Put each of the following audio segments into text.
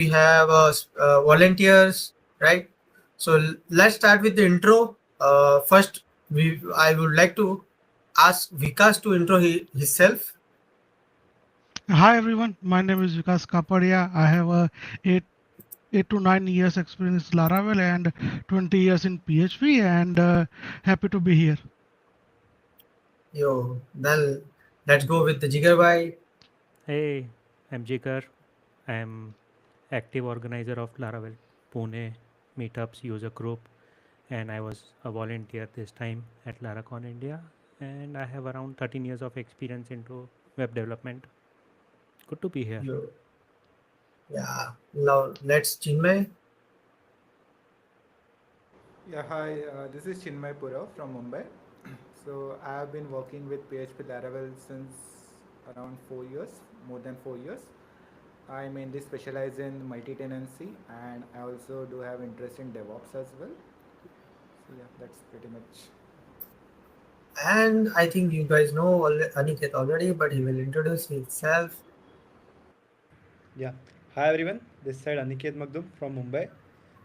we have volunteers, right? So let's start with the intro. First, I would like to ask Vikas to intro himself. Hi everyone, my name is Vikas Kapadia. I have a 8 to 9 years experience in Laravel and 20 years in PHP and happy to be here. Yo, then let's go with the Jigar bhai. Hey, I'm Jikar. I'm active organizer of Laravel Pune meetups user group, and I was a volunteer this time at Laracon India, and I have around 13 years of experience into web development. Good to be here. Yo, yeah. Now let's Chinmay. Yeah, hi, this is Chinmay Pura from Mumbai. So I have been working with PHP Laravel since around 4 years, more than 4 years. I mainly specialize in multi-tenancy and I also do have interest in DevOps as well. So yeah, that's pretty much. And I think you guys know Aniket already, but he will introduce himself. Yeah. Hi everyone. This side Aniket Magdum from Mumbai.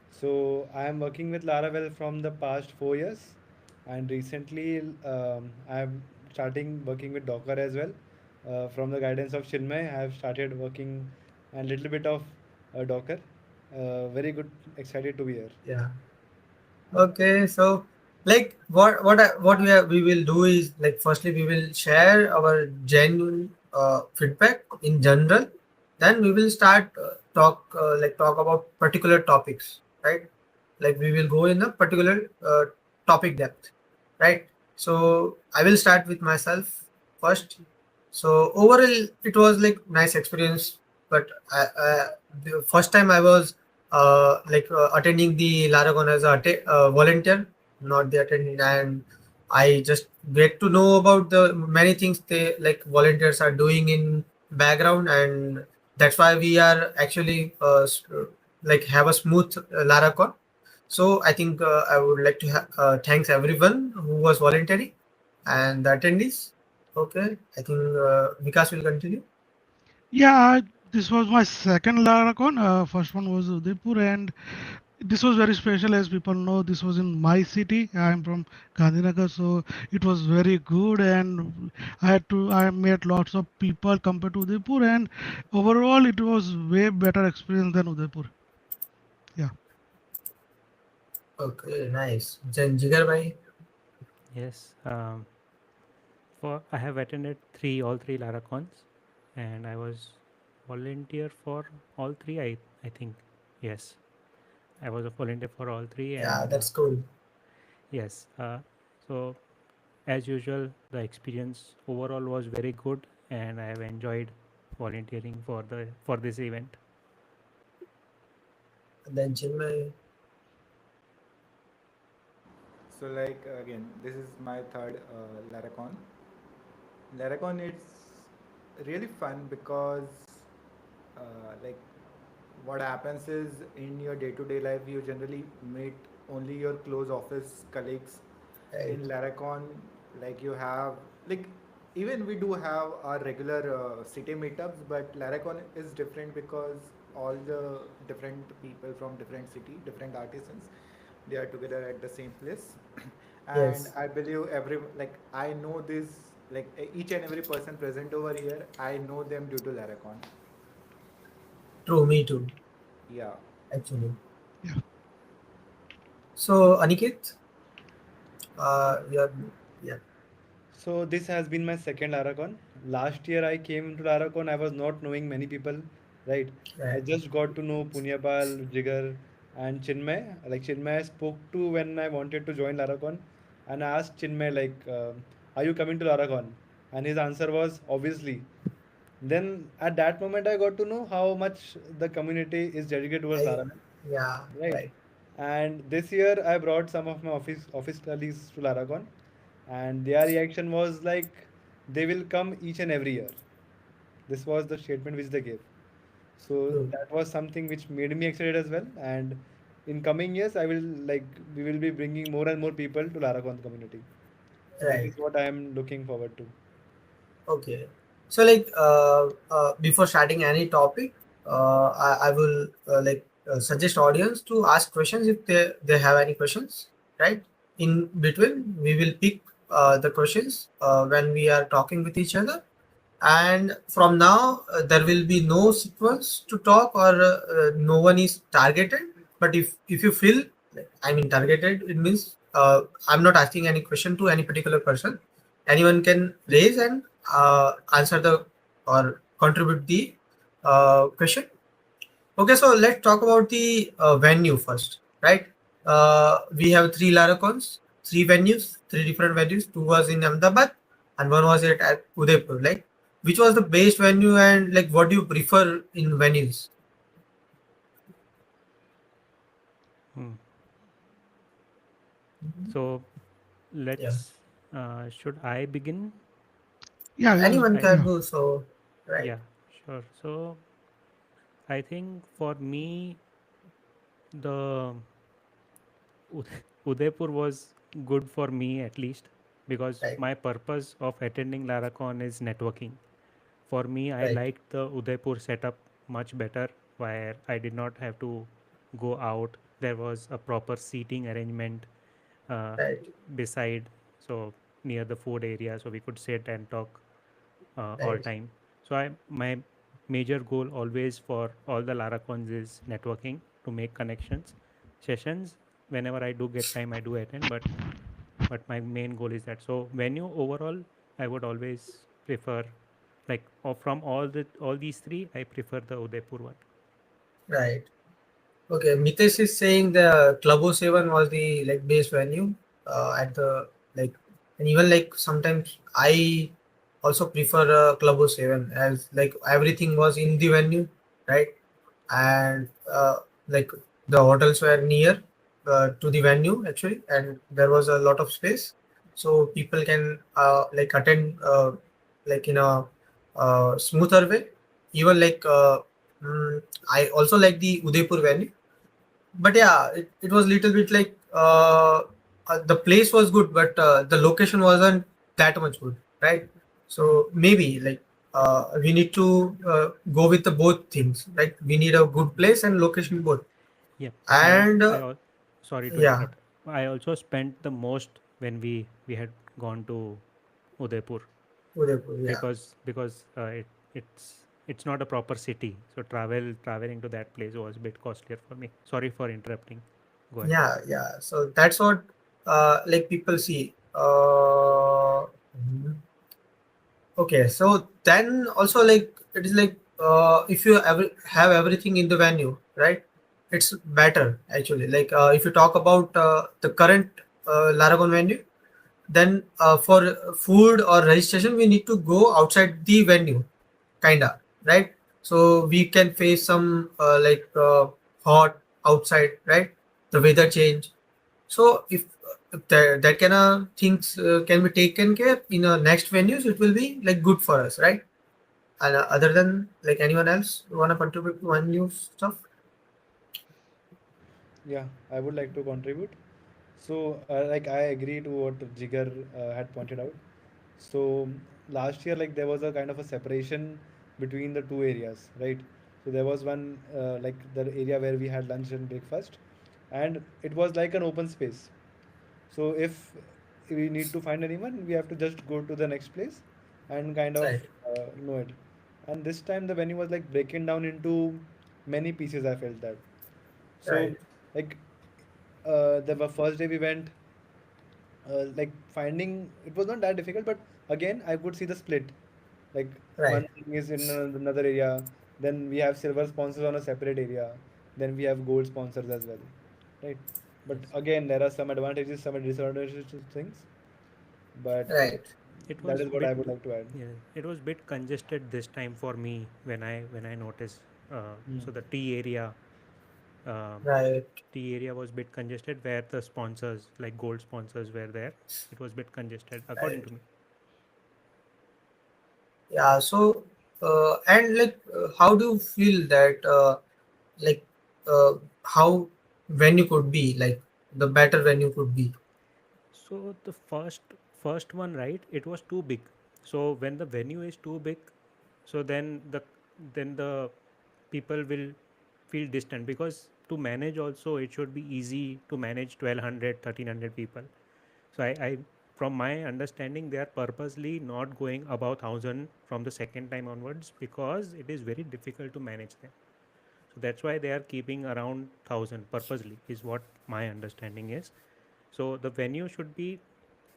So I am working with Laravel from the past 4 years, and recently I am starting working with Docker as well. From the guidance of Chinmay, I have started working a little bit of Docker. Very good. Excited to be here. Yeah. Okay, so like what we will do is like firstly we will share our genuine feedback in general, then we will start talk about particular topics, right? Like we will go in a particular topic depth, right? So I will start with myself first. So overall, it was like nice experience, but the first time I was attending the Laracon as a volunteer, not the attending, and I just get to know about the many things they like volunteers are doing in background, and that's why we are actually like have a smooth Laracon. So I think I would like to thanks everyone who was volunteering and the attendees. Okay, I think Vikas will continue. Yeah, this was my second Laracon. First one was Udaipur, and this was very special. As people know, this was in my city. I am from Gandhinagar, so it was very good, and I met lots of people compared to Udaipur, and overall it was way better experience than Udaipur. Yeah. Okay, nice. Then Jigar bhai. Yes, for I have attended all three Laracons, and I was volunteer for all three. I think yes, I was a volunteer for all three, Yeah, and that's cool. yes. So as usual, the experience overall was very good, and I have enjoyed volunteering for this event. Then Chinmay. So like again, this is my third Laracon. Laracon it's really fun because like what happens is in your day-to-day life you generally meet only your close office colleagues. Right. In Laracon, like you have like even we do have our regular city meetups, but Laracon is different because all the different people from different city, different artisans, they are together at the same place. And Yes. I believe every like I know this like each and every person present over here, I know them due to Laracon. True, me too. Yeah. Actually. Yeah. So Aniket, yeah, yeah, So this has been my second Laracon. Last year I came to Laracon. I was not knowing many people, right? I right. just got to know Punyapal, Jigar, and Chinmay. Like Chinmay, I spoke to when I wanted to join Laracon, and I asked Chinmay like, "Are you coming to Laracon?" And his answer was obviously. Then at that moment I got to know how much the community is dedicated towards I, Laravel, yeah, right? right. And this year I brought some of my office colleagues to Laracon, and their reaction was like they will come each and every year. This was the statement which they gave. So True. that was something which made me excited as well. And in coming years, I will like we will be bringing more and more people to Laracon community. So that Right. is what I am looking forward to. Okay. So like before starting any topic, I will suggest audience to ask questions if they have any questions, right? In between, we will pick the questions when we are talking with each other, and from now there will be no sequence to talk, or no one is targeted. But if you feel, like, I mean targeted, it means I'm not asking any question to any particular person. Anyone can raise and answer the or contribute the question. Okay, so let's talk about the venue first, right? We have three Laracons, three venues, three different venues. Two was in Ahmedabad, and one was at Udaipur. Like, which was the best venue, and like, what do you prefer in venues? Hmm. So Yeah, let's. Should I begin? Yeah, yeah, anyone I can yeah. do so, right? Yeah, sure. So I think for me, the Udaipur was good for me at least, because Right, my purpose of attending Laracon is networking. For me, I right, liked the Udaipur setup much better, where I did not have to go out. There was a proper seating arrangement uh, right, beside, so near the food area, so we could sit and talk all right, time. So my major goal always for all the Laracons is networking, to make connections. Sessions, whenever I do get time, I do attend, but my main goal is that. So venue overall, I would always prefer, like, from all these three, I prefer the Udaipur one. right. Okay, Mitesh is saying the Club 07 was the like base venue at the like, and even like sometimes I also prefer Club 07, as like everything was in the venue, right? And like the hotels were near to the venue actually, and there was a lot of space, so people can like attend like in a smoother way. Even like I also like the Udaipur venue, but yeah, it was little bit like the place was good, but the location wasn't that much good, right? So maybe like we need to go with the both things, right? We need a good place and location both. Yeah, And sorry to yeah, interrupt. I also spent the most when we had gone to Udaipur, Udaipur, yeah, because it's not a proper city, so traveling to that place was a bit costlier for me. Sorry for interrupting. Go ahead. yeah. So that's what like people see. Mhm. Okay, so then also like it is like if you ever have everything in the venue, right? It's better actually. Like if you talk about the current Laragon venue, then for food or registration we need to go outside the venue, kinda, right? So we can face some hot outside, right? The weather change. So if that kind of things can be taken care in next venues, it will be like good for us, right? And other than like anyone else wanna contribute to one new stuff? Yeah, I would like to contribute. So, like, I agree to what Jigar had pointed out. So, last year, like, there was a kind of a separation between the two areas, right? So, there was one, like, the area where we had lunch and breakfast, and it was like an open space. So, if we need to find anyone, we have to just go to the next place and kind of Right, know it. And this time, the venue was like breaking down into many pieces. I felt that. So, right, like, the first day we went, like finding it was not that difficult, but again I could see the split. Like right. one thing is in another area, then we have silver sponsors on a separate area, then we have gold sponsors as well, right? But Yes, again, there are some advantages, some disadvantages to things. But Right, it that was is what I bit. would like to add. Yeah, it was bit congested this time for me when I noticed. Hmm. So the tea area, um, right. was bit congested, where the sponsors, like gold sponsors, were there. It was bit congested according Right. to me. Yeah. So and like how do you feel that like uh, how venue could be like the better venue could be? So the first one, right? It was too big. So when the venue is too big, so then the people will feel distant, because to manage also it should be easy to manage 1200, 1300 people. So I from my understanding, they are purposely not going above 1000 from the second time onwards, because it is very difficult to manage them. So that's why they are keeping around 1000 purposely, is what my understanding is. So the venue should be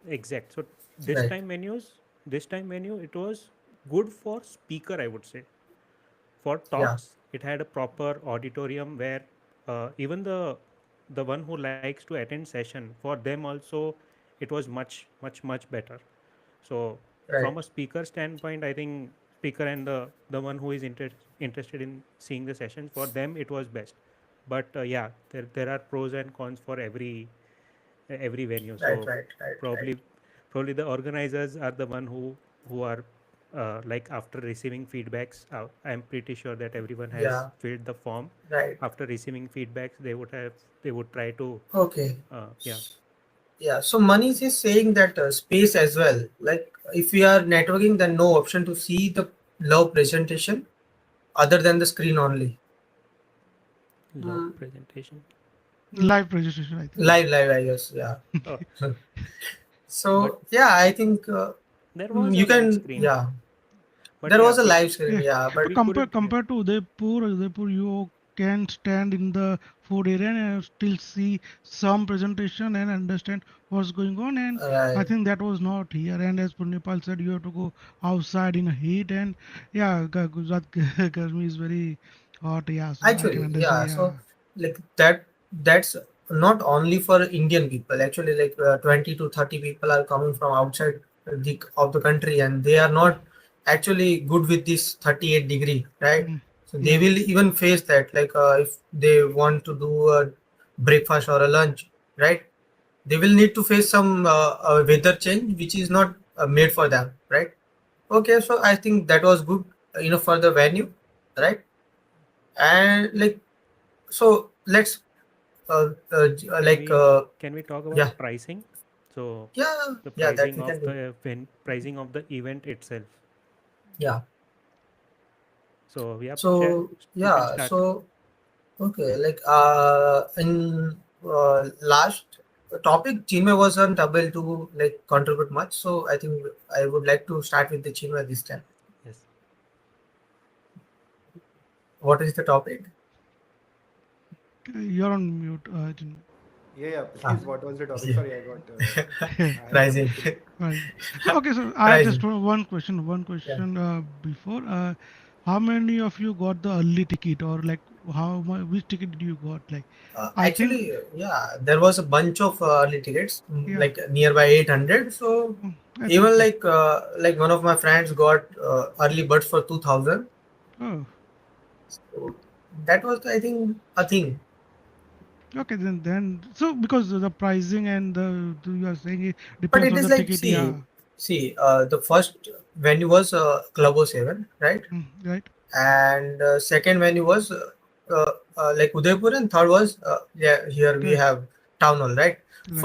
exact. So this Right. time venues, this time venue, it was good for speaker, I would say. For Yeah. talks, it had a proper auditorium where even the one who likes to attend session, for them also it was much better. So Right. from a speaker standpoint, I think speaker and the one who is interested in seeing the sessions, for them it was best. But yeah, there are pros and cons for every venue. Right. So Right. Right. Right. probably probably the organizers are the one who are like, after receiving feedbacks, I'm pretty sure that everyone has Yeah. filled the form. Right. After receiving feedbacks, they would try to Okay. yeah. Yeah. So Manish is saying that space as well. Like if we are networking, then no option to see the love presentation other than the screen only. Log Mm, presentation. Live registration, I think. live, I guess. Yeah. Oh, but So yeah, I think there was a you live can. screen. Yeah, But there yeah, was a live screen. Yeah, Yeah, but but we couldn't. Yeah. compared to Udaipur, you can stand in the food area and still see some presentation and understand what's going on. And I right. think that was not here. And as Purnipal said, you have to go outside in a heat. And yeah, Gujarat Garmi is very hot. Yeah, so I can Actually, understand. yeah. So Yeah. like that's not only for Indian people. Actually, like 20 to 30 people are coming from outside the country, and they are not actually good with this 38-degree, right? Mm, So they yeah. will even face that. Like if they want to do a breakfast or a lunch, right? They will need to face some weather change, which is not made for them, right? Okay, so I think that was good, for the venue, right? And like, so let's Can like can we talk yeah, about pricing? So yeah, the yeah, that pricing we of can do. pricing of the event itself. Yeah. So yeah, So you can yeah, start. so okay, like in last topic, Chinmay wasn't able to like contribute much, so I think I would like to start with the Chinmay this time. Yes. What is the topic? You're on mute, Chinmay. Yeah, yeah. Ah, Please, what was the topic? yeah. Sorry, I had some Pricing. issue. Right. Okay, so I have just Pricing. one question. One Yeah. question before. How many of you got the early ticket, or like how much? Which ticket did you got? Like, I think, Actually, yeah, there was a bunch of early tickets, yeah, like nearby 800. So I think, even yeah. like one of my friends got early birds for 2000. Oh, So that was, I think, a thing. okay. Then so because the pricing and you are saying it But depends it on is the like, ticket. see, Yeah. the first venue was Club 07, right? Right. And second venue was like Udaipur, and third was yeah, here we Right. have Town Hall, right? Right.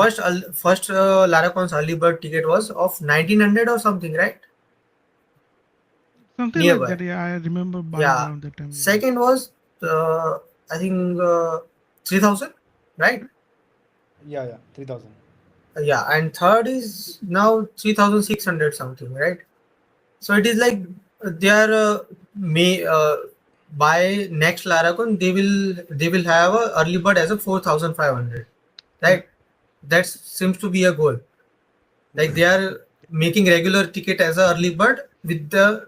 First Laracon's early bird ticket was of 1900 or something, right? Something like Nearby. that. Yeah, I remember buying Yeah. around that time. Yeah. Second was I think 3000, right? Yeah, yeah, 3000. Yeah, and third is now 3600 something, right? So it is like they are may by next Laracon they will have a early bird as a 4500, Yeah. right? That seems to be a goal. Like they are making regular ticket as a early bird with the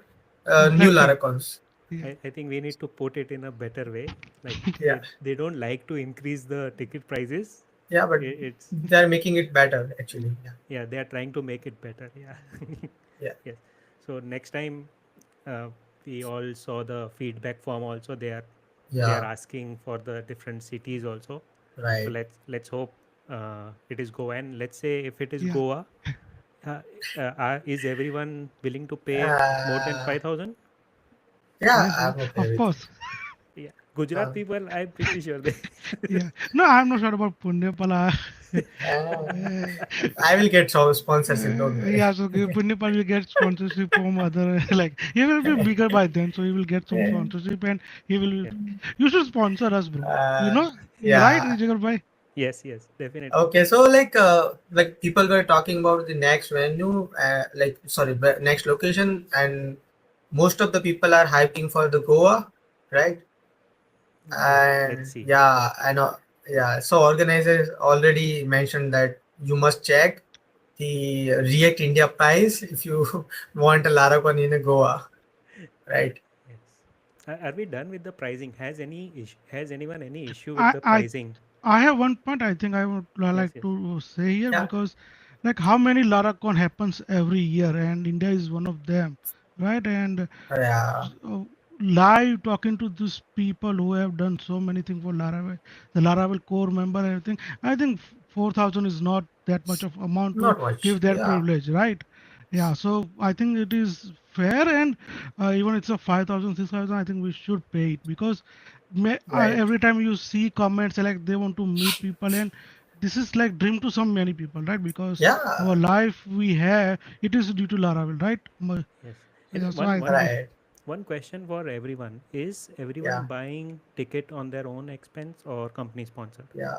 new Lesser. Laracons. Yeah. I think we need to put it in a better way. Like Yeah, they don't like to increase the ticket prices. yeah, but It's they are making it better actually. Yeah, yeah, they are trying to make it better. Yeah. yeah, Yes. So next time, uh, we all saw the feedback form. Also, they are yeah, asking for the different cities also. So right. let's hope it is Goa. And let's say if it is Yeah. Goa, is everyone willing to pay more than Uh, 5,000? yeah, Yes. I'm okay Of with it. course. Yeah. Gujarat Uh, people, I'm pretty sure they. Yeah. No, I'm not sure about Punyapala. uh, I will get some sponsorship, don't worry. Yeah, so Punyapal will get sponsorship from other like he will be bigger by then, so he will get some sponsorship and he will. Yeah. You should sponsor us, bro. You Uh, know, right, yeah. Jigar bhai? Yes, yes, definitely. Okay, so like people were talking about the next venue, like sorry, next location, and most of the people are hyping for the Goa, right? Let's And see. yeah, I know. Yeah, so organizers already mentioned that you must check the React India price if you want a Laracon in a Goa, right? Yes. Are we done with the pricing? Has anyone any issue with I the I pricing? I have one point I think I would Yes, like yes. to say here Yeah, because like how many Laracon happens every year and India is one of them, right? And yeah, so live talking to these people who have done so many things for Laravel, the Laravel core member and everything. I think 4,000 is not that much of amount to not much. give that Yeah, privilege, right? Yeah, so I think it is fair, and even it's a 5,000, 6,000. I think we should pay it because right. every time you see comments like they want to meet people, and this is like dream to some many people, right? Because our Yeah, life we have, it is due to Laravel, right? Yes. So yeah, And so one I one think right. one question for everyone: is everyone Yeah, buying ticket on their own expense or company sponsored? yeah.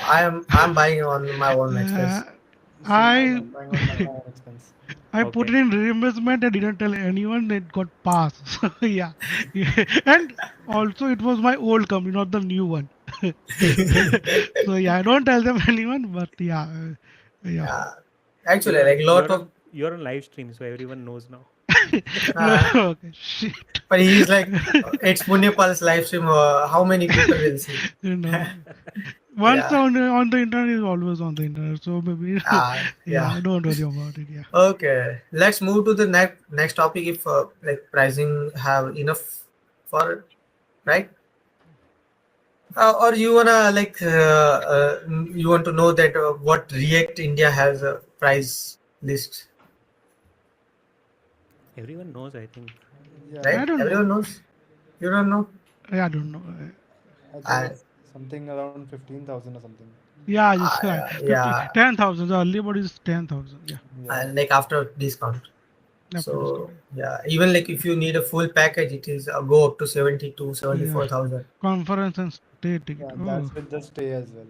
I'm buying on my own uh, expense. Same thing. I I'm buying on my own expense. I put Okay. it in reimbursement and didn't tell anyone it got passed. So yeah. Yeah. And also it was my old company, not the new one. So yeah, I don't tell them anyone, but yeah, yeah. Yeah, actually, like lot of You're on live stream, so everyone knows now. uh, Okay, shit. but he's like, it's Punyapal's live stream. How many people will see? You know, once Yeah, on the internet is always on the internet. So maybe yeah. yeah, don't worry about it. Yeah. Okay, let's move to the next topic. If like pricing have enough for it, right? Or you wanna you want to know that what React India has a price list, Everyone knows, I think. Yeah, I right? don't know. Everyone knows. You don't know? I don't know. I think Uh, it's something around 15,000 or something. Yeah, just right. 50, yeah, 10,000. The early body is 10,000. Yeah, Yeah. like after discount. after So discount. yeah, even like if you need a full package, it is go up to 72, Yeah, 74,000. conference and stay ticket. Yeah, Oh, that's with the stay as well.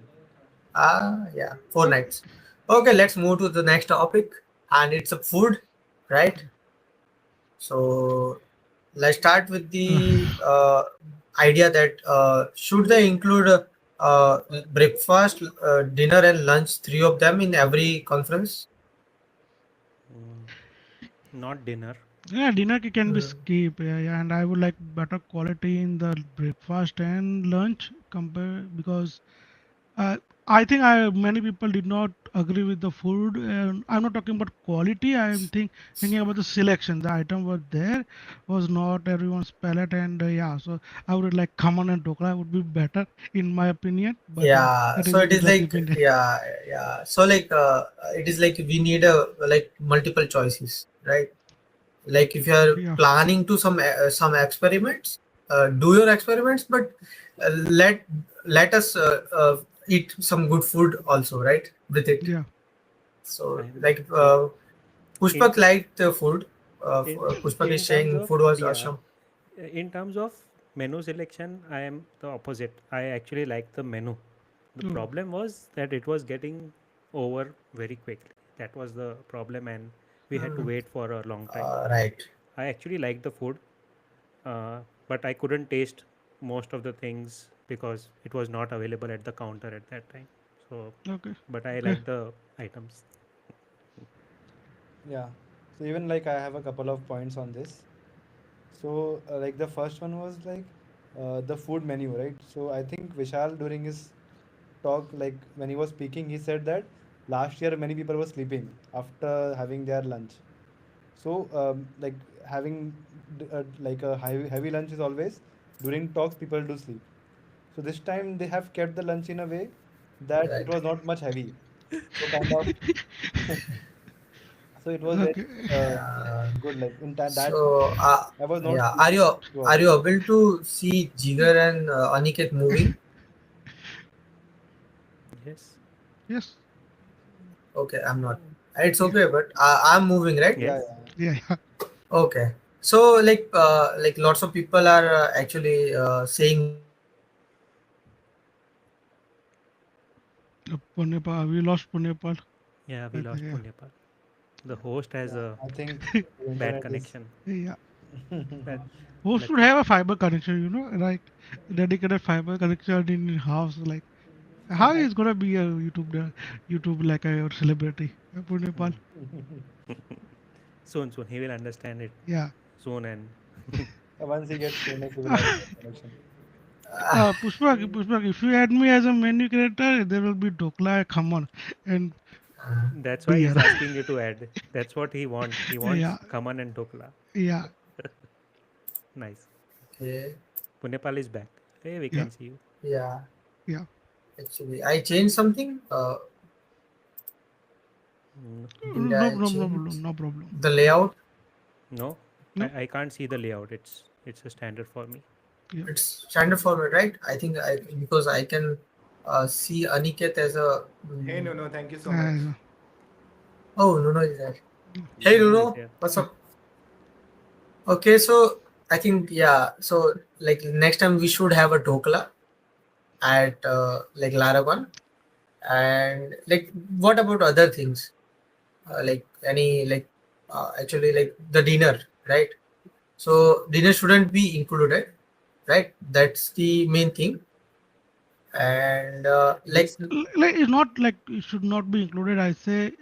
Yeah, 4 nights. Okay, let's move to the next topic, and it's a food, right? So let's start with the idea that should they include breakfast, dinner, and lunch, three of them in every conference? Mm, not dinner. yeah, dinner can be Mm, skipped. Yeah, yeah, and I would like better quality in the breakfast and lunch compare because Uh, I think many people did not agree with the food. And I'm not talking about quality. Thinking about the selection. The item was there was not everyone's palate, and yeah. So I would like khaman and dokla would be better in my opinion. But yeah, yeah, that so is it is Gujarati like opinion. yeah. So it is like we need a like multiple choices, right? Like if you are Yeah, planning to some experiments, do your experiments, but let us eat some good food also, right, with it. yeah, So I'm like so in Pushpak liked the food. in Pushpak is in terms saying of, food was yeah, awesome. in terms of menu selection, I am the opposite. I actually like the menu. The oh, problem was that it was getting over very quickly. That was the problem, and we had to Hmm. wait for a long time. Right. I actually liked the food, but I couldn't taste most of the things because it was not available at the counter at that time. So, okay, but I okay, like the items. Yeah. So even like I have a couple of points on this. So like the first one was like the food menu, right? So I think Vishal during his talk, like when he was speaking, he said that last year many people were sleeping after having their lunch. So like having like a heavy lunch is always during talks people do sleep. So this time they have kept the lunch in a way that it Right. was not much heavy. So kind of So it was very Okay. good. Like in that time, So, I was not yeah, sleeping are throughout the you day. able to see Jigar and Aniket moving? Yes. Yes. Okay, I'm not. It's Yeah. okay, but I'm moving, right? Yeah, Yes. yeah. Yeah. Yeah. Okay. So, like lots of people are actually saying that Aniket is moving Punepal. We lost Punepal. Yeah, we I think. lost Yeah. Punyapal. The host has Yeah, a I think the bad internet is. connection. Yeah. But Who should lucky. have a fiber connection? Like dedicated fiber connection in house. Like how is gonna be a YouTube like a celebrity? Punepal. Soon, soon. He will understand it Yeah. soon and Once he gets famous, he will have a good connection. Pushpak, if you add me as a menu creator, there will be Dokla, Khaman, and that's why beer. he's asking you to add. That's what he want. He Yeah, wants Kaman and Dokla. yeah, Nice. okay. Punepal is back. Hey, we yeah, can see you. Yeah, yeah. actually, I changed something. Mm, Did No, I no, no change problem, no problem. the layout? no, No, I can't see the layout. It's a standard for me. yeah. It's standard format, right? I think I because I can see Aniket as a. Hey, no, no, thank you so much. Uh, Oh, Nuno is there. Hey, Nuno is Nuno, here. what's up? Okay, so I think yeah. So like next time we should have a Dokla at like Laragon, and like what about other things? Like any like actually like the dinner, right? So dinner shouldn't be included, right? That's the main thing. And like This like it's not like it should not be included. I say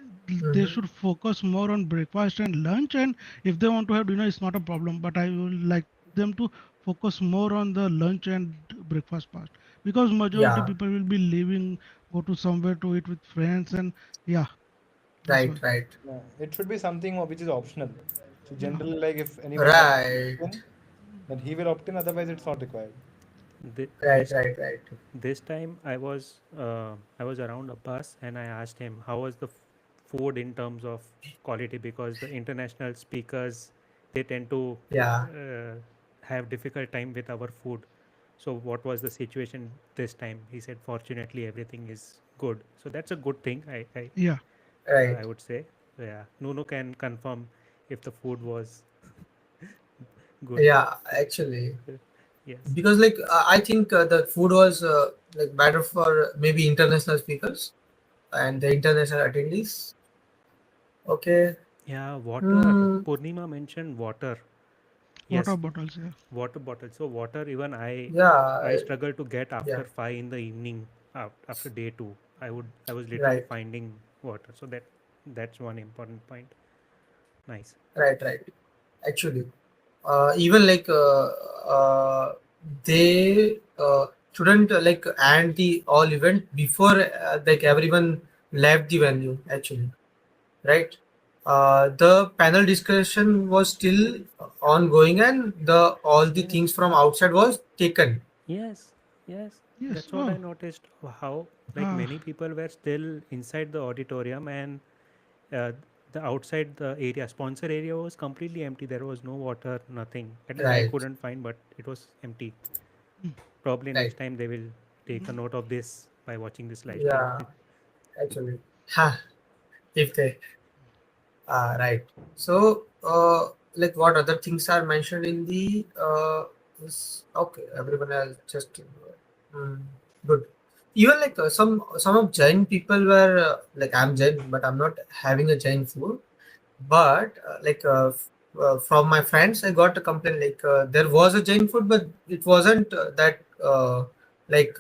they mhm, should focus more on breakfast and lunch, and if they want to have dinner, it's not a problem. But I will like them to focus more on the lunch and breakfast part because majority yeah, people will be leaving, go to somewhere to eat with friends, and yeah, that's right, why. right, Yeah, it should be something which is optional. So Yeah, generally, like if anyone wants to right, opt in, then he will opt in. Otherwise, it's not required. right, this right, right. this time I was around Abbas and I asked him how was the food in terms of quality because the international speakers they tend to Yeah, uh, have difficult time with our food. So what was the situation this time? He said fortunately everything is good. So that's a good thing. yeah. right. I would say. So yeah, Nuno can confirm if the food was good. Yeah, actually, Yes. because like I think the food was like better for maybe international speakers and the international attendees. Okay. Yeah, water. Hmm. Purnima mentioned water. Water Yes, bottles. Yeah, water bottle. So water even Yeah. I struggle to get Yeah. after 5 in the evening after day 2. I was literally Right. finding water. So that's one important point. Nice. Right. Right. Actually, even like they shouldn't like end the all event before like everyone left the venue. Actually, right. The panel discussion was still ongoing, and the all the Yes. things from outside was taken. Yes. Yes. yes. That's what I Oh, noticed. How like ah, many people were still inside the auditorium and uh, the outside the area sponsor area was completely empty. There was no water, nothing. At least I Right. couldn't find, but it was empty. mm, Probably Right. next time they will take a mm, note of this by watching this live stream. Yeah. Actually, ha. If they right. So, like what other things are mentioned in the this, okay, everyone else just mm, good. Even like some of Jain people were like I'm Jain, but I'm not having a Jain food. But from my friends, I got a complaint like there was a Jain food, but it wasn't that like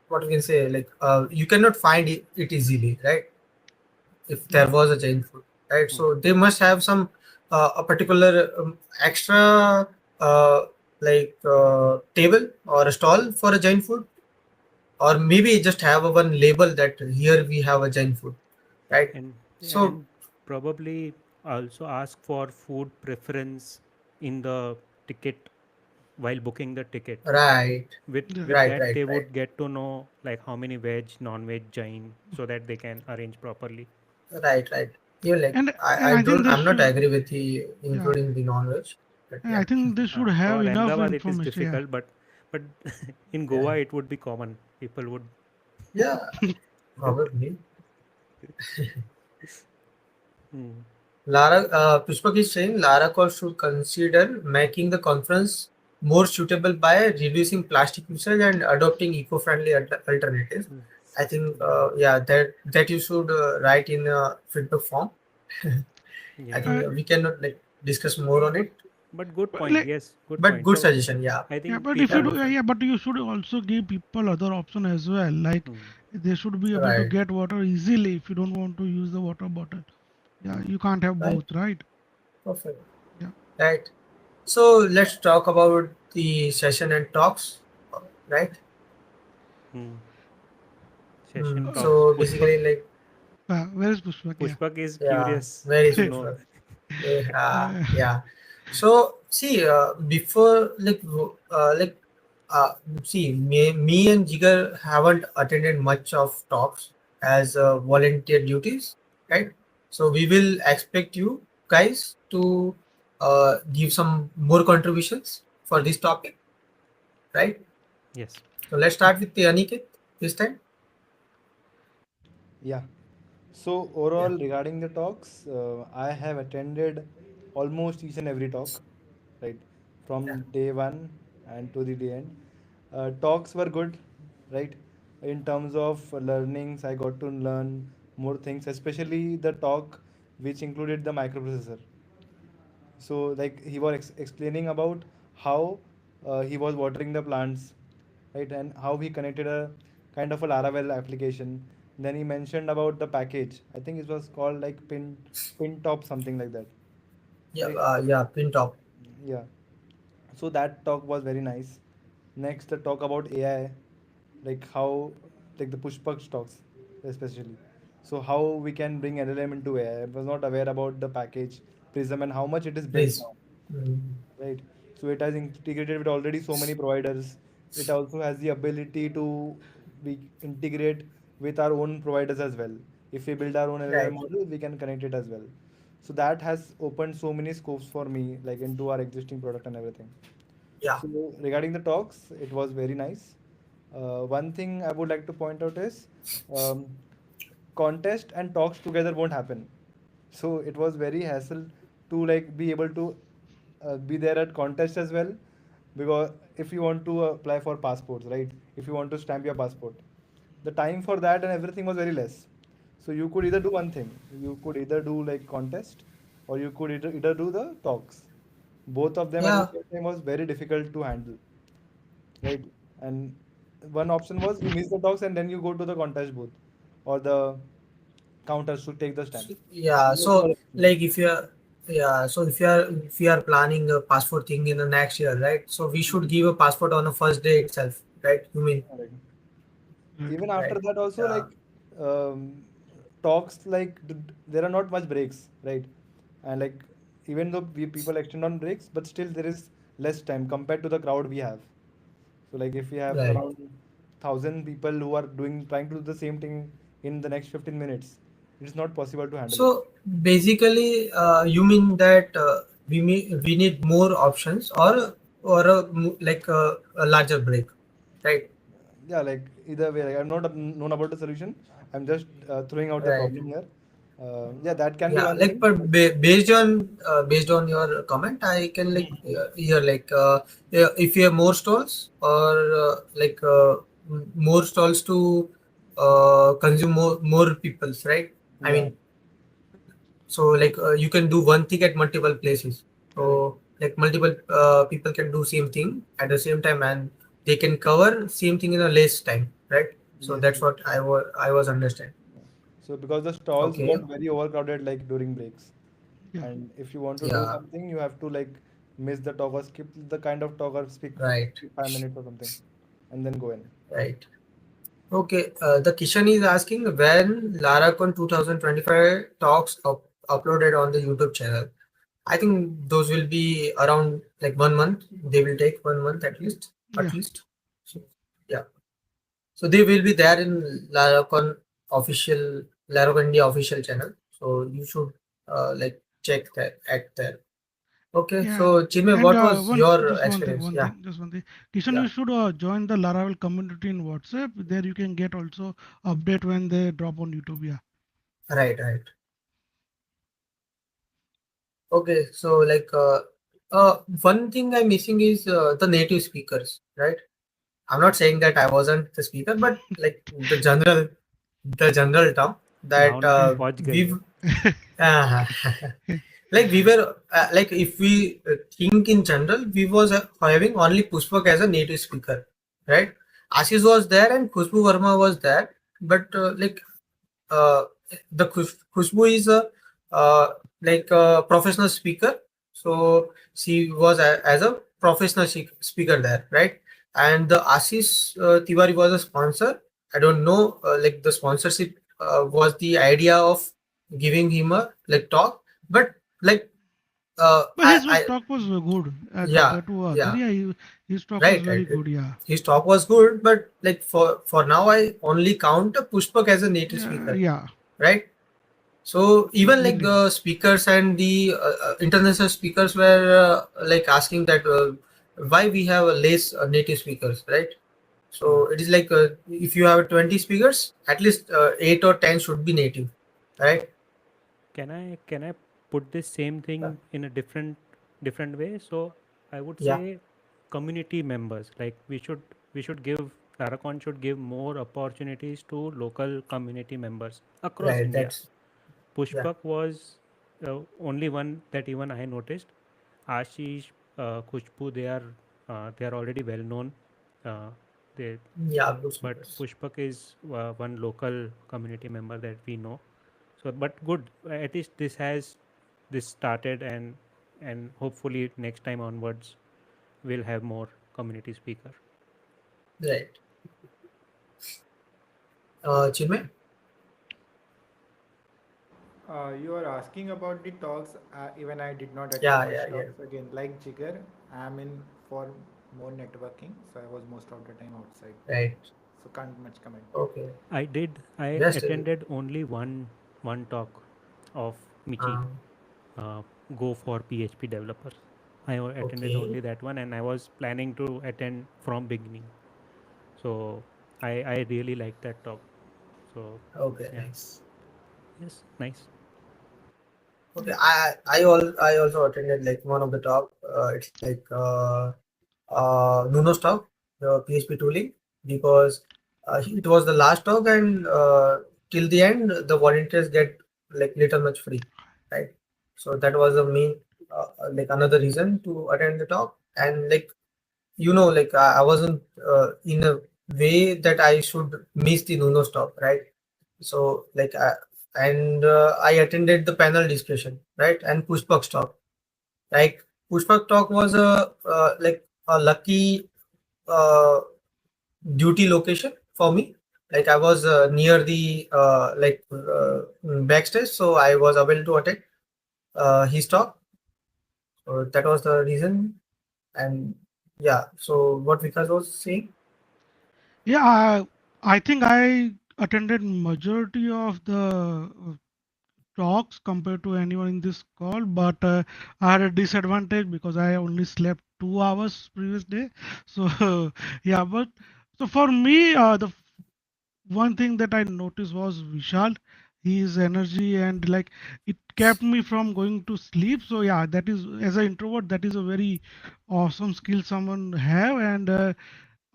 what we can say like you cannot find it easily, right? If there yeah, was a Jain food, right? Hmm. So they must have some a particular extra table or a stall for a Jain food, or maybe just have a one label that here we have a Jain food, right? and So and probably also ask for food preference in the ticket while booking the ticket. right, yeah. With right, that right, they right, would get to know like how many veg, non-veg, Jain, so that they can arrange properly. right, right. Yeah, like and I think they I'm not should, agree with the yeah, including the non-veg, but and yeah, I think they should For have enough Ahmedabad, it is information. Yeah, difficult, but in yeah, Goa, it would be common. People would. yeah, probably. Hmm. Pushpak is saying Laracon should consider making the conference more suitable by reducing plastic usage and adopting eco-friendly alternatives. I think, yeah, that you should write in a feedback form. I Yeah, think uh, we cannot like discuss more on it, but good but point. like, Yes, good but point. good So suggestion. Yeah, I yeah, think but if you yeah, people. do, definitely. yeah, but you should also give people other option as well. Like Hmm. they should be able to Right, get water easily if you don't want to use the water bottle. Yeah, you can't have right, both, right? perfect. Yeah, Right. So let's talk about the session and talks. Right. Hmm. Session uh, talks. So Pushpak. basically, like, where is Pushpak? Yeah. Pushpak is yeah, curious very to know. super. Yeah, Uh, yeah. So see, before like uh, see, me and Jigar haven't attended much of talks as volunteer duties, right? So we will expect you guys to give some more contributions for this topic, right? Yes. So let's start with the Aniket this time. Yeah. So Yeah, overall, regarding the talks, I have attended almost each and every talk, right, yeah, from day one and to the end. Talks were good, right? In terms of learnings, I got to learn more things, especially the talk which included the microprocessor. So like he was explaining about how he was watering the plants, right, and how he connected a kind of a Laravel application. Then he mentioned about the package. I think it was called like pin top something like that, yeah, right? yeah. Pin top. Yeah. So that talk was very nice. Next, the talk about AI, like how, like the Pushpak talks, especially. So how we can bring LLM into AI. I was not aware about the package Prism and how much it is built Please. now, Mm, right? So it has integrated with already so many providers. It also has the ability to be integrate with our own providers as well. If we build our own LLM right. model, we can connect it as well. So that has opened so many scopes for me, like into our existing product and everything. Yeah. So regarding the talks, it was very nice. One thing I would like to point out is um, contest and talks together won't happen. So it was very hassle to like be able to be there at contest as well, because if you want to apply for passports, right? If you want to stamp your passport, the time for that and everything was very less. So you could either do one thing. You could either do like contest, or you could either do the talks. Both of them at the Yeah. same time was very difficult to handle, right? And one option was you miss the talks and then you go to the contest booth or the counters to take the stamp. Yeah. These are two So other options. like if you're yeah, so if you are planning a passport thing in the next year, right? So we should give a passport on the first day itself, right? You mean Correct. right. Even after right? that also Yeah. like talks like there are not much breaks, right? And like even though people extend on breaks, but still there is less time compared to the crowd we have. So like if we have Right. around 1,000 people who are doing trying to do the same thing in the next 15 minutes, it is not possible to handle it. So basically, you mean that we need more options or like a larger break, right? Yeah, like either way, like, I'm not known about the solution. I'm just throwing out the Right. problem here. Yeah, that can be Yeah, one like thing. but based on your comment, I can like hear like if you have more stalls or more stalls to consume more people's, right? I Yeah, mean, so like you can do one thing at multiple places. correct. So like multiple people can do same thing at the same time and they can cover same thing in a less time, right? So Yes, that's yes. what I was understanding. So because the stalls Okay. got very overcrowded like during breaks, Yeah, and if you want to do Yeah. something, you have to like miss the talk or skip the kind of talk or speak Right. 5 minutes or something, and then go in. Right. Okay, the Kishan is asking when Laracon 2025 talks uploaded on the YouTube channel. I think those will be around like 1 month. They will take 1 month at least. At yeah. least. So, yeah. So they will be there in Laracon official Laracon India official channel. So you should check that at that. Okay, Yeah, so Chinmay, and what was one your just experience? one Yeah, thing, just one thing. Kishan, yeah, you should join the Laravel community in WhatsApp. There you can get also update when they drop on YouTube. Yeah. right, right. Okay, so one thing I'm missing is the native speakers, right? I'm not saying that I wasn't the speaker, but like the general term that नाम पहुंच गई we've है. uh, like we were like if we think in general, we was having only Pushpak as a native speaker, right? Ashish was there and Khushbu Verma was there, but uh, the Khushbu is a uh, professional speaker, so she was as a professional speaker there, right? And the Ashish Tiwari was a sponsor. I don't know, like the sponsorship was the idea of giving him a like talk, but like But his talk was good yeah, compared to other. yeah, Yeah, his talk was right, right. very good. Yeah. His talk was good, but like for now, I only count Pushpak as a native speaker, Yeah. right? So even like Completely. the speakers and the international speakers were like asking that why we have less native speakers, right? Hmm. So it is like if you have 20 speakers, at least 8 or 10 should be native, right? Can I put this same thing Yeah, in a different way? So I would yeah, say community members, like we should give Laracon should give more opportunities to local community members across right. India. That's yeah, Pushpak was only one that even I noticed. Ashish, Khushbu, they are already well known. Uh, they, yeah, good but speakers, Pushpak is one local community member that we know. So, but good. At least this started, and hopefully next time onwards we'll have more community speaker. right? Chinmay, You are asking about the talks. Even I did not attend yeah, much yeah, yeah, talks. Again, like Jigar, I am in for more networking, so I was most of the time outside, right. so can't much comment. Okay, I just attended only one talk of Michi. um, Uh, Go for PHP developers. Attended okay, only that one, and I was planning to attend from beginning. So I really liked that talk. So okay, yeah, nice. yes, nice. Okay, I also attended like one of the talk. It's like Nuno's talk, the PHP tooling, because it was the last talk, and till the end the volunteers get like little much free, right? So that was the main like another reason to attend the talk, and like like I wasn't in a way that I should miss the Nuno's talk, right? So I attended the panel discussion, right? And Pushpak's talk. Like Pushpak talk was a lucky uh, duty location for me. Like I was near the backstage, so I was able to attend his talk. So that was the reason. And yeah, so what Vikas was saying, Yeah, I think I attended majority of the talks compared to anyone in this call, but I had a disadvantage because I only slept 2 hours previous day. So yeah, but so for me, the one thing that I noticed was Vishal, his energy and like it kept me from going to sleep. So yeah, that is as an introvert, that is a very awesome skill someone have. And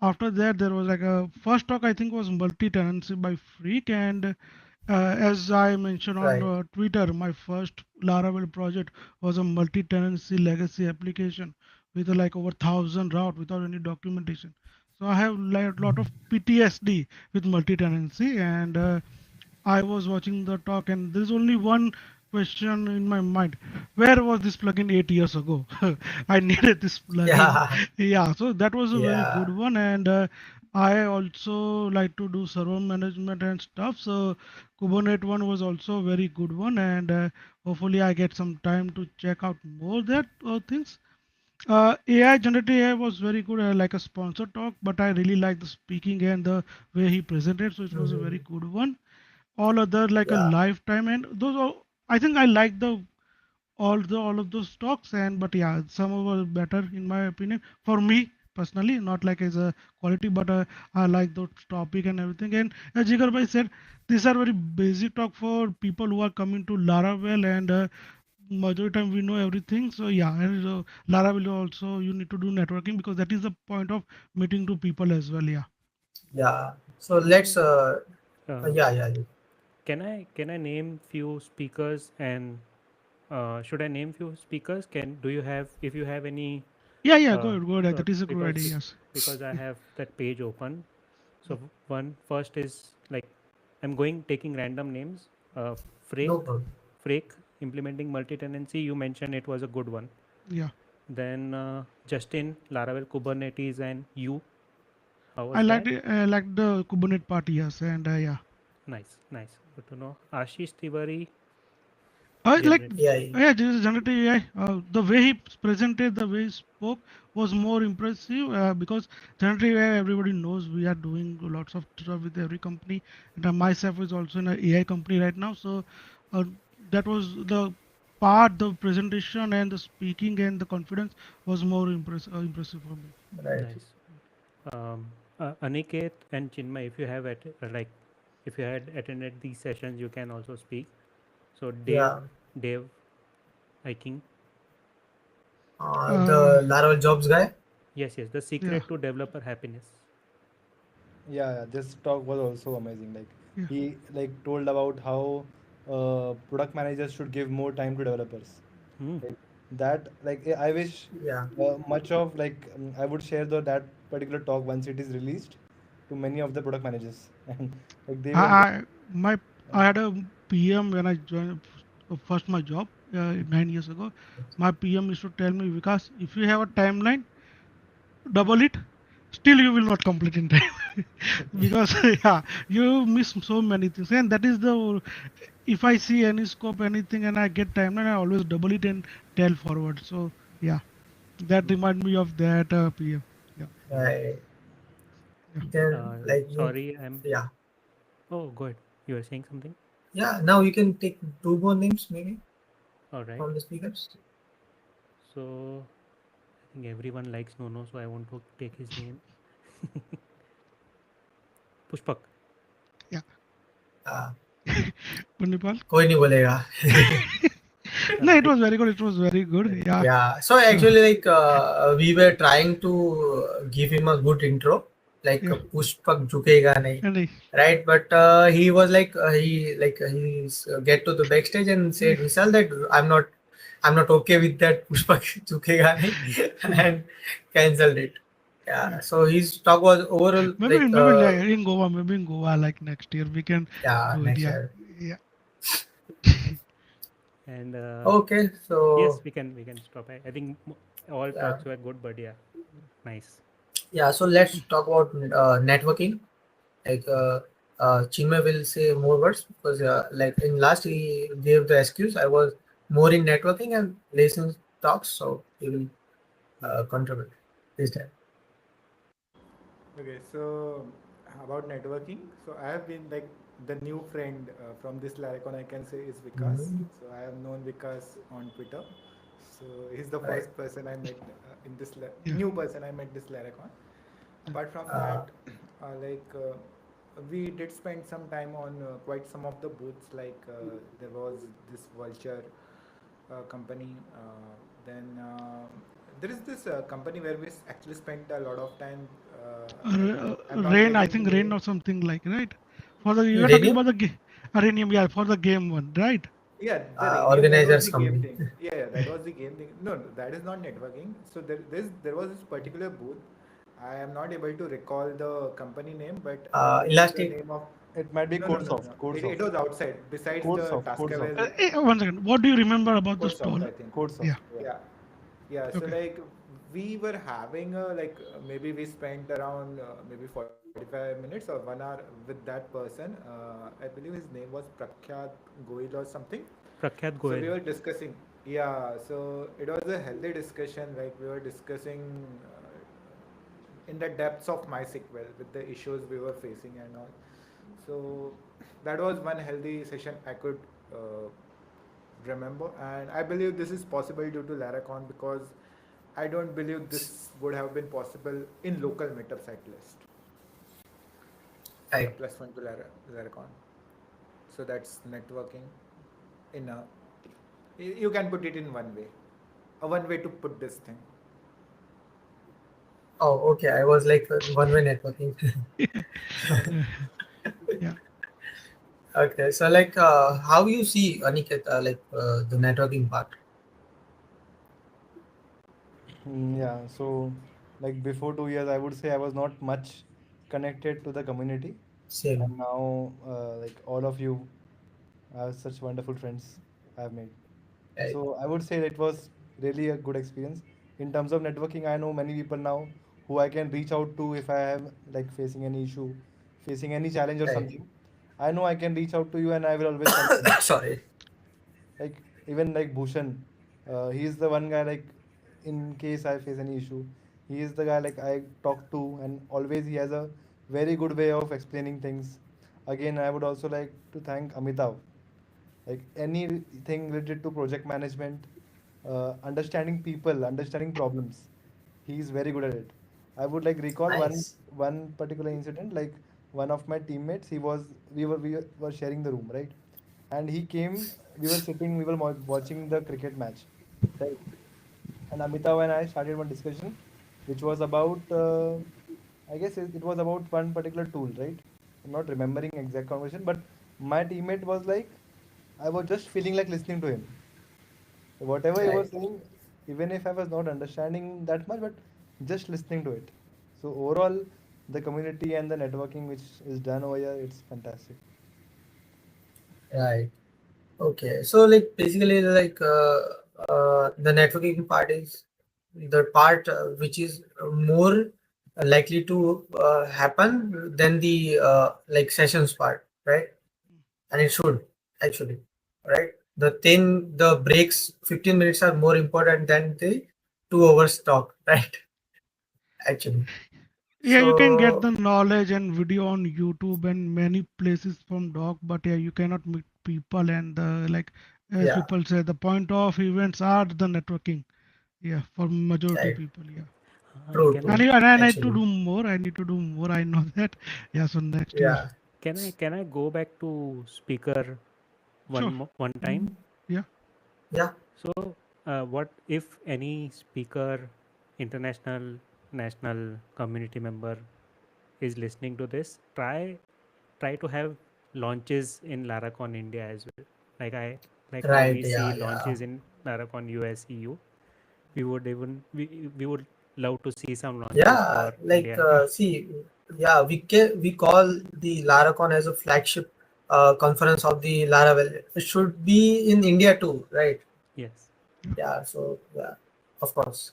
after that, there was like a first talk I think was multi-tenancy by Freak, and as I mentioned on right? Twitter, my first Laravel project was a multi-tenancy legacy application with like over 1,000 route without any documentation. So I have like a lot of PTSD with multi-tenancy, and I was watching the talk, and there's only one question in my mind: where was this plugin 8 years ago? I needed this plugin. Yeah, Yeah, so that was a very yeah, good one, and I also like to do server management and stuff. So Kubernetes one was also a very good one, and hopefully I get some time to check out more that things. AI generative AI was very good, like a sponsor talk, but I really like the speaking and the way he presented, so it was a very mhm, good one. All other like a yeah, lifetime, and those are I think I like the all of those stocks, and but yeah, some were better in my opinion for me personally, not like as a quality, but I like the topic and everything. And as Jigar bhai said, these are very basic talk for people who are coming to Laravel, and majority time we know everything. So yeah, and Laravel also you need to do networking because that is the point of meeting to people as well. Yeah. Yeah. So let's Uh, yeah, yeah, yeah. can I name few speakers, and should I name few speakers? Can do you have, if you have any, Yeah, yeah, uh, good, good. That is a good idea. because Yes. I have that page open. Yeah. So one first is like, I'm going taking random names. Freak, No problem. Freak implementing multi-tenancy. You mentioned it was a good one. Yeah. Then Justin, Laravel Kubernetes, and you. How I was like that? the Kubernetes part. Yes, and yeah. Nice, nice. Good to know. Ashish Tiwari, Like generate. Yeah, yeah. yeah, this is generative AI. The way he presented, the way he spoke was more impressive because generative AI, everybody knows we are doing lots of stuff with every company, and myself is also in an AI company right now. So uh, that was the part, the presentation and the speaking and the confidence was more impressive for me. Right. Nice. Aniket and Chinmay, if you have if you had attended these sessions, you can also speak. So Yeah. Dave, hiking. Uh, The Laravel jobs guy. Yes, yes. The yeah, secret to developer happiness. Yeah, yeah, this talk was also amazing. Like yeah, he like told about how product managers should give more time to developers. Hmm. Like that, like I wish Yeah. much of I would share that particular talk once it is released to many of the product managers, and like they I, will. I my I had a PM when I joined first my job 9 years ago. My PM used to tell me, because if you have a timeline, double it, still you will not complete in time because yeah, you miss so many things, and that is the, if I see any scope anything and I get timeline, I always double it and tell forward. So yeah, that remind me of that PM. Yeah, Right. yeah. Then like you, Sorry, I'm. yeah, Oh, good. You were saying something. yeah. Now you can take two more names maybe All right. from the speakers. So I think everyone likes Nono, so I want to take his name. Pushpak. Yeah. Uh, Punipal. कोई नहीं बोलेगा. No, it Right. was very good. It was very good. Yeah. Yeah. So So actually, like we were trying to give him a good intro, like yeah, Pushpak jhukega nahi, and right? But he was like he get to the backstage and yeah. said Vishal that I'm not okay with that Pushpak jhukega nahi, and cancelled it. Yeah. Yeah. So his talk was overall Maybe, like maybe like maybe in Goa, like next year, we can yeah, do it. next Yeah, year. yeah, And Okay. yes, So we can stop. I think all yeah. talks were good, but yeah, nice. Yeah, so let's talk about networking. Like Chinmay will say more words because like in last he gave the excuse I was more in networking and less in talks, so he will Hmm. contribute this time. Okay, so about networking, so I have been like the new friend from this Laracon, I can say, is Vikas. Mhm. So I have known Vikas on Twitter. So he's the Right. first person I met in this yeah. new person I met this Laracon. Apart from Uh, that, we did spend some time on quite some of the booths. Like there was this Vulture company. Then there is this company where actually spent a lot of time. I'm not Rain, I getting the think rain name. or something like, right? For the you are talking Renium, about the Aranium, yeah, for the game one, right? Yeah, the Radium, that was organizers the game company. thing. Yeah, yeah, that was the game thing. No, no, that is not networking. So there was this particular booth. I am not able to recall the company name, but I know the Elastic. name of. It might be No, no, no, no. CodeSoft, It CodeSoft, was outside, besides the CodeSoft, Tascavel One second. What do you remember about the Soft, stall? I think. Yeah. CodeSoft. Yeah. Yeah, yeah. So Okay. like we were having maybe we spent around maybe 45 minutes or 1 hour with that person. I believe his name was Prakhyat Goyal or something. Prakhyat So we Goel. were discussing. Yeah, so it was a healthy discussion. Like we were discussing in the depths of MySQL with the issues we were facing and all. So that was one healthy session I could uh, remember. And I believe this is possible due to Laracon, because I don't believe this would have been possible in local meetups at least. The Right. plus one to Laracon. So that's networking in a, you can put it in one way, a one way to put this thing. Oh, okay. I was like one-way networking. Uh, yeah. Okay, so like, how you see Aniket, like the networking part? Yeah, so like before 2 years, I would say I was not much connected to the community, Same, and now like all of you are such wonderful friends I've made. right, So I would say it was really a good experience. In terms of networking, I know many people now who I can reach out to if I am like facing any issue, facing any challenge or right. something. I know I can reach out to you and I will always come to you. Sorry, Like even like Bhushan, he is the one guy like in case I face any issue, he is the guy like I talk to, and always he has a very good way of explaining things. Again, I would also like to thank Amitav, like anything related to project management, understanding people, understanding problems, he is very good at it. I would like recall nice, one particular incident. Like one of my teammates, he was we were sharing the room, right? And he came, we were sitting, we were watching the cricket match, right? And Amitav and I started one discussion which was about I guess it was about one particular tool, right? I'm not remembering exact conversation, but my teammate was like, I was just feeling like listening to him. Whatever he right, was saying, even if I was not understanding that much, but just listening to it. So overall, the community and the networking which is done over here, it's fantastic. right. Okay, so like basically like the networking part is the part which is more likely to happen than the like sessions part, right? And it should actually, right? The breaks 15 minutes are more important than the 2 hours talk, right? Actually. Yeah, you can get So the knowledge and video on YouTube and many places from doc, but yeah, you cannot meet people and like as yeah, people say, the point of events are the networking. Yeah, for majority right. people, yeah. True, Can And, true. and I need to Actually. do more. I need to do more. I know that. Yeah, so next year. Yeah. can I go back to speaker Sure. one time? Yeah. Yeah. So, what if any speaker, international, national community member is listening to this? Try to have launches in Laracon India as well. Like I like how Right. we see Yeah. Yeah. launches in Laracon US EU. We would love to see some launches Yeah. for Like India. Yeah. see, yeah, we call the Laracon as a flagship conference of the Laravel. It should be in India too, right? Yes. Yeah. Yeah. So yeah, of course.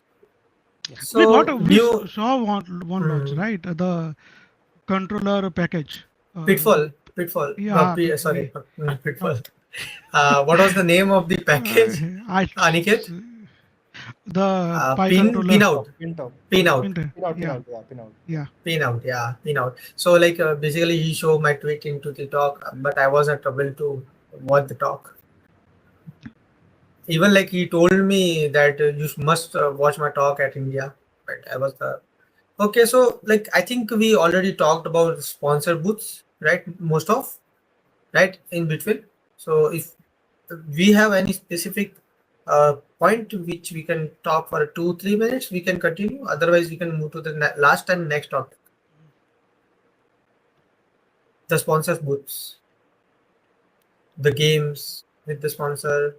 Yeah. So We new saw one launch, hmm, right? The controller package. pitfall, pitfall. Yeah, Sorry, uh, pitfall. What was the name of the package? I Aniket? the Pi Pin controller. out, Pin top, pin out, Yeah, pin out. yeah. pin out. Yeah, pin out. So like basically he showed my tweet into the talk, but I was not able to watch the talk. Even like he told me that you must watch my talk at India. But I was the okay. So like I think we already talked about sponsor booths, right? Most of right in between. So if we have any specific point which we can talk for 2-3 minutes, we can continue. Otherwise, we can move to the last and next topic, the sponsors booths, the games with the sponsor,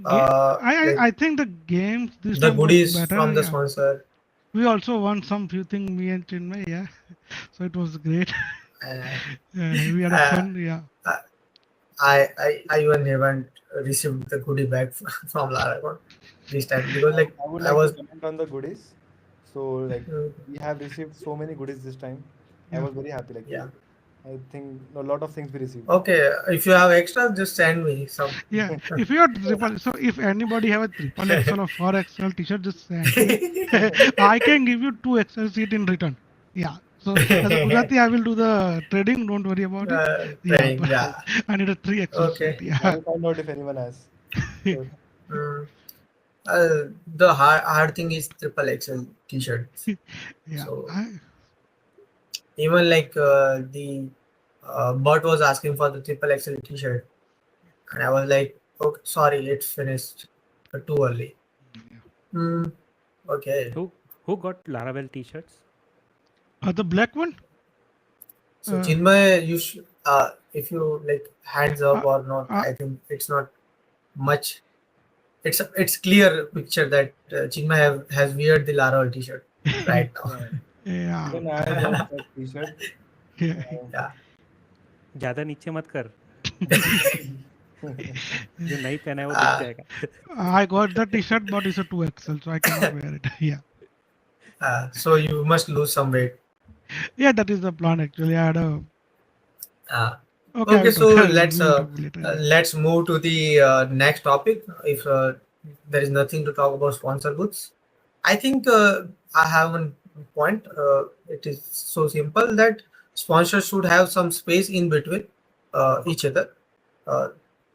I like think the games this the time was goodies better. from the Yeah. sponsor. We also won some few things, me and Chinmay. Yeah. So it was great. Uh, We had a uh, fun. Yeah. I even haven't received the goodie bag from Laracon this time because like I would I like to was comment on the goodies. So like mm, we have received so many goodies this time. I Yeah. was very happy. Like yeah. I think a lot of things we received. Okay, if you have extra, just send me some. Yeah. If you are triple, so if anybody have a triple XL or 4 XL t-shirt, just send me. I can give you 2 XL seat in return. Yeah. So as a Gujarati, I will do the trading. Don't worry about it. Yeah. Training, But yeah. I need a 3 XL seat. Okay. I Yeah. will find out if anyone has. So, mm, the hard thing is triple XL t-shirts. Yeah, So even like the bot was asking for the triple XL t-shirt, and I was like, okay, sorry, it's finished too early. Mm, okay. Who got Laravel t-shirts? the black one. So Uh, Chinmay, if you like hands up uh, or not, uh, I think it's not much. It's clear picture that Chinmay has weared the Laravel t-shirt right now. Yeah. yeah, Even I bought that T-shirt. yeah. Uh, Yeah. ज़्यादा नीचे मत कर, जो नहीं पहना है वो दिख uh, जाएगा. I got the T-shirt, but it's a 2XL, so I cannot wear it. Yeah, so you must lose some weight. yeah, that is the plan actually. I had a Uh, okay. I okay, will so talk. We will talk later. Yeah. let's move to the next topic. If there is nothing to talk about sponsor goods, I think I have one point. It is so simple that sponsors should have some space in between each other. Uh,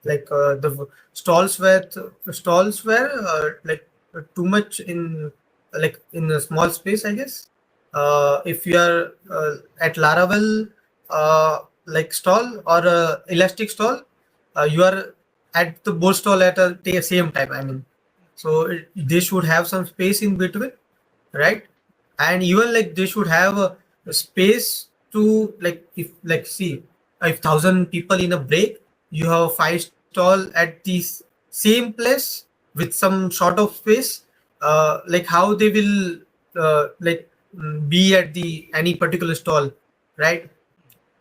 like the stalls were like too much in like in a small space, I guess. If you are at Laravel like stall or elastic stall, you are at the both stall at the same time. I mean, so they should have some space in between, right? And even like they should have a space to like if like see if 1,000 people in a break, you have a five stall at this same place with some sort of space. Like how they will be at the any particular stall, right?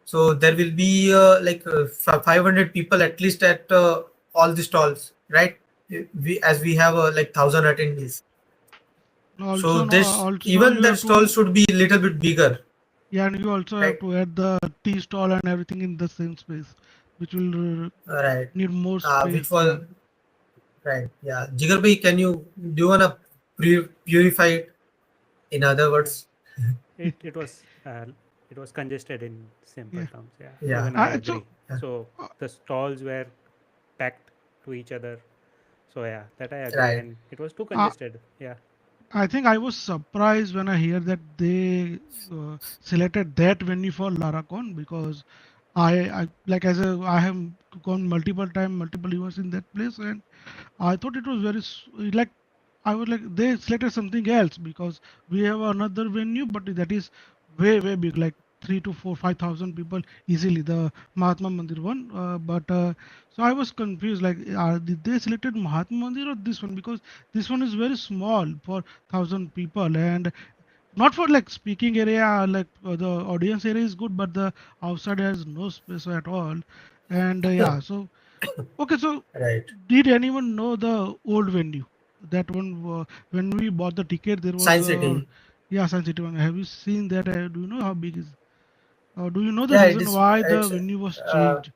So there will be 500 people at least at all the stalls, right? We have like 1,000 attendees, so Also, no, this also even you that have stall to. should be a little bit bigger, Yeah, and you also have right? to add the tea stall and everything in the same space, which will Right. need more Which space. Yeah. was right. Yeah. Jigar bhai, do you wanna purify it? In other Yeah, words, it was congested in simple Yeah. terms. Yeah, yeah. even I So agree. Yeah. So uh, the stalls were packed to each other. So yeah, that I agree, Right. and it was too uh, congested. Yeah. I think I was surprised when I hear that they selected that venue for Laracon because I like as a I have gone multiple time, multiple years in that place, and I thought it was very like I was like they selected something else because we have another venue, but that is way big, like 3 to 4, 5,000 people easily. The Mahatma Mandir one, but so I was confused. Like, did they selected Mahatma Mandir or this one? Because this one is very small for 1,000 people and not for like speaking area. Like the audience area is good, but the outside has no space at all. And yeah, so okay, so Right. did anyone know the old venue? That one, when we bought the ticket, there was Science a City. yeah, Sun City one. Have you seen that? Do you know how big is? Do you know the Yeah. It reason is. why the It's. venue was Uh, changed?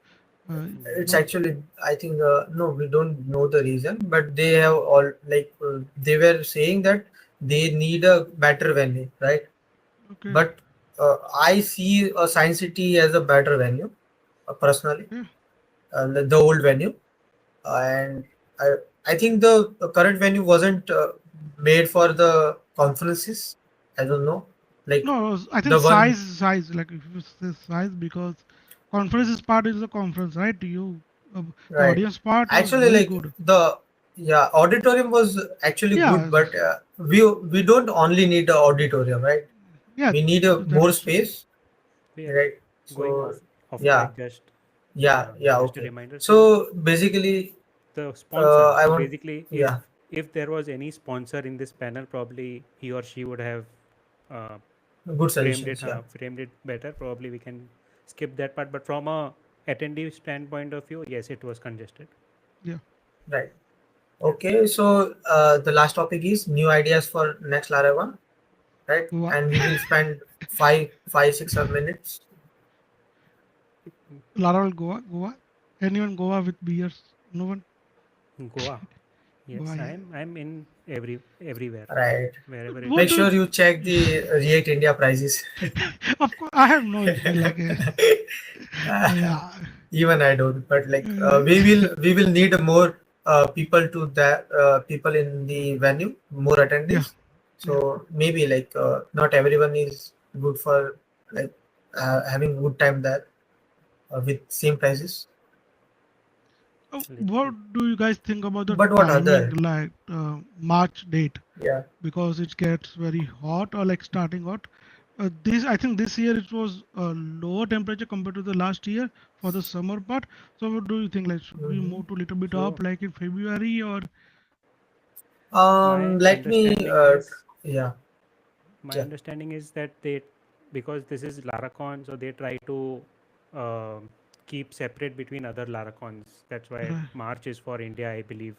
it's Not actually. I think. No, we don't know the reason, but they have all like they were saying that they need a better venue, right? okay. But I see a Science City as a better venue, personally. Okay. The old venue, and I I think the current venue wasn't made for the conferences. I don't know, like No, I think the one size. Like if you say size, because conference is part is the conference, right? The right. audience part was Actually, very like good. the yeah auditorium was actually good, Yeah, but we don't only need the auditorium, right? yeah, We need a that more also true. space, We are right? going So off yeah, track. yeah, Just a okay. reminder. So So basically, the sponsor. I So want basically, yeah, if there was any sponsor in this panel, probably he or she would have uh, good framed it. suggestions. Yeah, Framed it better. Probably we can skip that part. But from a attendee standpoint of view, yes, it was congested. Yeah. right. Yeah. Okay, so the last topic is new ideas for next Laravel, right? Goa. And we will spend 6 minutes. Laurel, Goa. Anyone Goa with beers? No one. Goa. Goa. Yes, Yeah. I'm in everywhere, Right. wherever it What Make is. do sure you check the React India prices. of course, I have no issue. Like, yeah, Even I don't, but like uh, we will need more people to that people in the venue, more Yeah, attendees. yeah. So maybe like not everyone is good for like having good time there with same prices. Let's What see. do you guys think about the But what timing, other? like March date? Yeah. Because it gets very hot or like starting hot. This I think this year it was a lower temperature compared to the last year for the summer part. So what do you think? Like should we Mhm. move to a little bit So up like in February or my Let me understanding is yeah, my yeah. understanding is that they, because this is Laracon, so they try to um keep separate between other Laracons. That's why right? March is for India, I believe.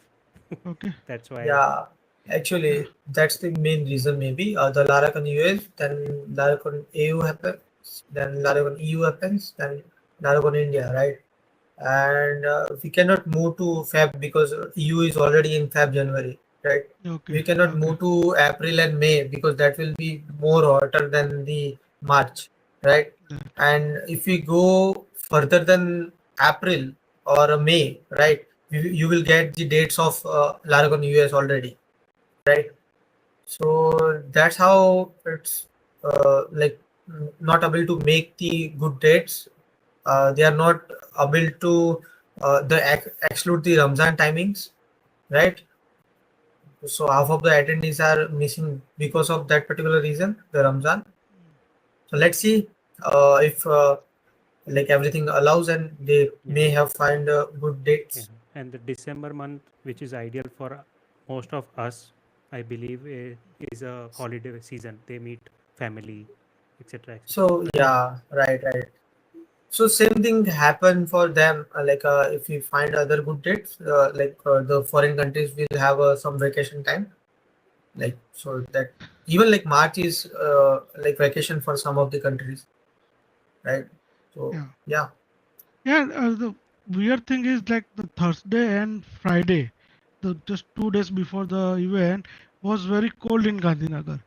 Okay, That's why. Yeah, yeah, actually, that's the main reason maybe. The Laracon US, then Laracon AU happens, then Laracon EU happens, then Laracon India, right? And we cannot move to Feb because EU is already in Feb January, right? okay, We cannot okay. move to April and May because that will be more hotter than the March, right? That And if we go further than April or May, right, you will get the dates of Laracon US already, right? So that's how it's like not able to make the good dates. They are not able to exclude the Ramzan timings, right? So half of the attendees are missing because of that particular reason, the Ramzan. So let's see if like everything allows and they Yeah, may have find good yeah. dates. And the December month, which is ideal for most of us, I believe, is a holiday season. They meet family, etc., etc. So yeah, right, right. So same thing happen for them. Like if we find other good dates, like the foreign countries will have some vacation time. Like so that even like March is like vacation for some of the countries, right? So yeah. yeah, Yeah, the weird thing is like the Thursday and Friday, the just 2 days before the event was very cold in Gandhinagar.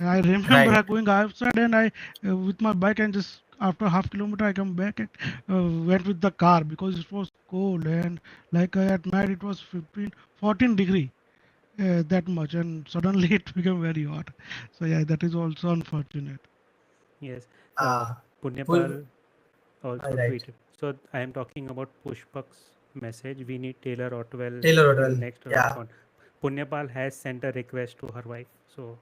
I remember right. I going outside and I with my bike and just after half kilometer I come back and went with the car because it was cold and like at night it was 15, 14 degree that much and suddenly it became very hot. So yeah, that is also unfortunate. Yes. Uh, Uh, pu- Punyapal also right. tweeted. So I am talking about Pushpak's message. We need Taylor Otwell Taylor in Hotel. next Yeah. Laracon. Punyapal has sent a request to her wife. So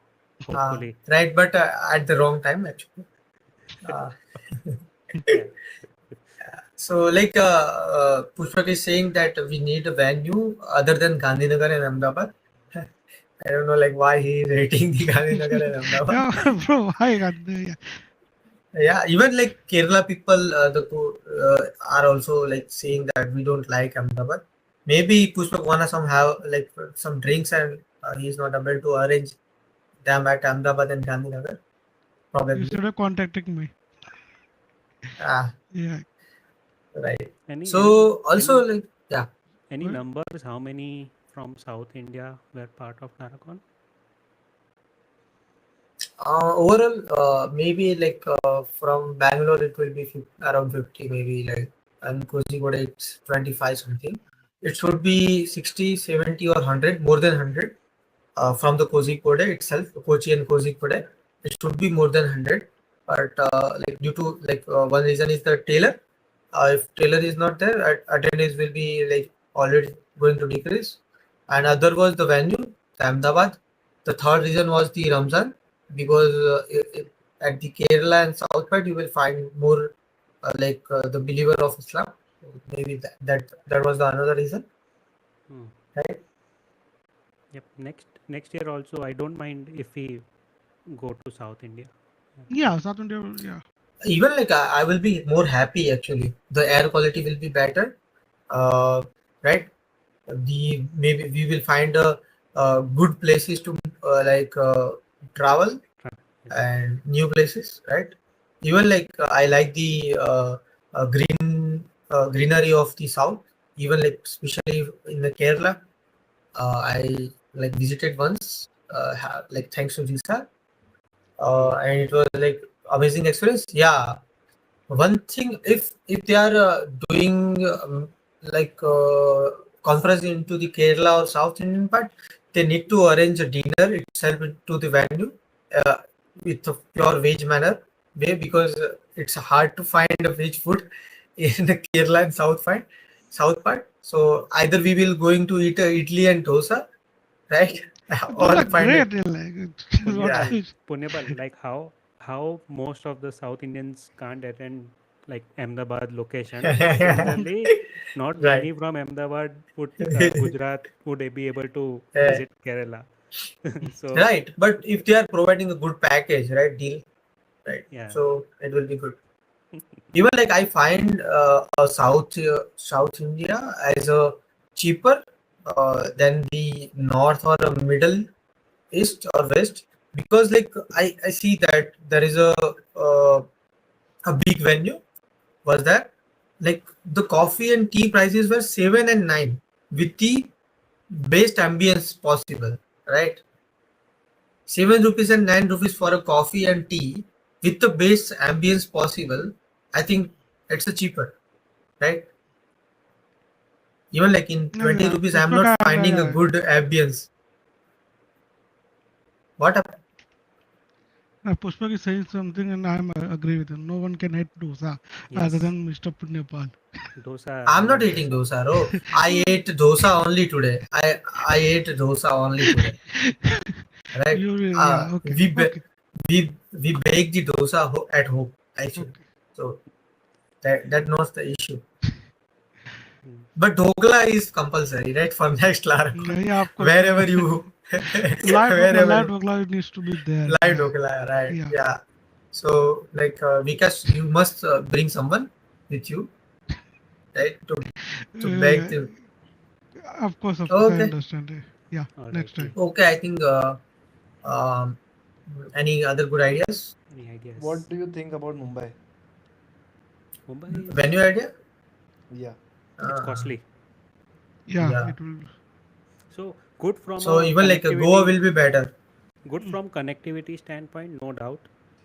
Uh, hopefully, right, but at the wrong time actually. Uh, yeah. so like Pushpak is saying that we need a venue other than Gandhinagar and Ahmedabad. I don't know like why he is rating the Gandhinagar and Ahmedabad. Yeah, bro, I got the, Yeah, even like Kerala people, are also like saying that we don't like Ahmedabad. Maybe Pushpak wanna some have like some drinks and he's not able to arrange them at Ahmedabad and Gandhinagar you probably. should have contacted me. Ah, Yeah, right. Any any So also any like yeah, any well, numbers? How many from South India were part of Laracon? overall maybe like from Bangalore it will be around 50 maybe like and Kozhikode it's 25 something. It should be 60, 70 or 100 more than 100 from the Kozhikode itself, Kochi and Kozhikode, it should be more than 100. But like due to like one reason is the tailor. If tailor is not there, attendance will be like already going to decrease. And other was the venue, Ahmedabad. The third reason was the Ramzan because at the Kerala and South part you will find more like the believer of Islam. Maybe that was the another reason, Hmm. right? Yep. Next year also, I don't mind if we go to South India. Yeah. yeah, South India, yeah. Even like I will be more happy actually. The air quality will be better, uh, right? The maybe we will find good places to like travel Yes. and new places, right? Even like I like the greenery of the south. Even like especially in the Kerala, I like visited once. Like thanks to visa, Hmm. and it was like amazing experience. Yeah, one thing if they are doing like conference into the Kerala or South Indian part, they need to arrange a dinner itself to the venue uh, with a pure veg manner way, because it's hard to find a veg food in the Kerala and south part. So either we will going to eat idli and dosa, right? Those Or are find a, great. Like, what yeah. Punyapal, is? Punyapal, like how most of the South Indians can't attend like Ahmedabad location. Similarly, not Right. many from Ahmedabad would Gujarat would be able to Uh, visit Kerala. So right, but if they are providing a good package, right, deal, right, yeah, so it will be good. Even like I find South India as a cheaper than the north or middle east or west, because like I see that there is uh, a big venue was there, like the coffee and tea prices were 7 and 9 with the best ambience possible, right? 7 rupees and 9 rupees for a coffee and tea with the best ambience possible. I think it's a cheaper, right? Even like in Yeah, 20 yeah. rupees, I'm not Pushpaka, finding a good ambience. What up? Pushpak is saying something, and I'm agree with him. No one can eat dosa other yes, than Mr. Punyapal. dosa. I I'm not love eating dosa. dosa, bro. I ate dosa only today. I ate dosa only today, right? Yeah, okay, okay, We bake the dosa at home actually, okay. so that not the issue. Mm. But dhokla is compulsory, right? For next Laracon, Yeah, of course. wherever you, Live wherever Dhokla needs to be there. live dhokla, right? Yeah, Yeah. So like Vikas, you must bring someone with you, right? To bake uh, the. of course, I Okay, understand. Yeah, All right, next team. time. okay. I think um, any other good ideas? Any ideas? What do you think about Mumbai? Mumbai is Venue idea? Yeah. it's Uh, costly. Yeah, yeah. it will. So good from So a even like Goa connectivity, will be better. good from connectivity standpoint, no doubt.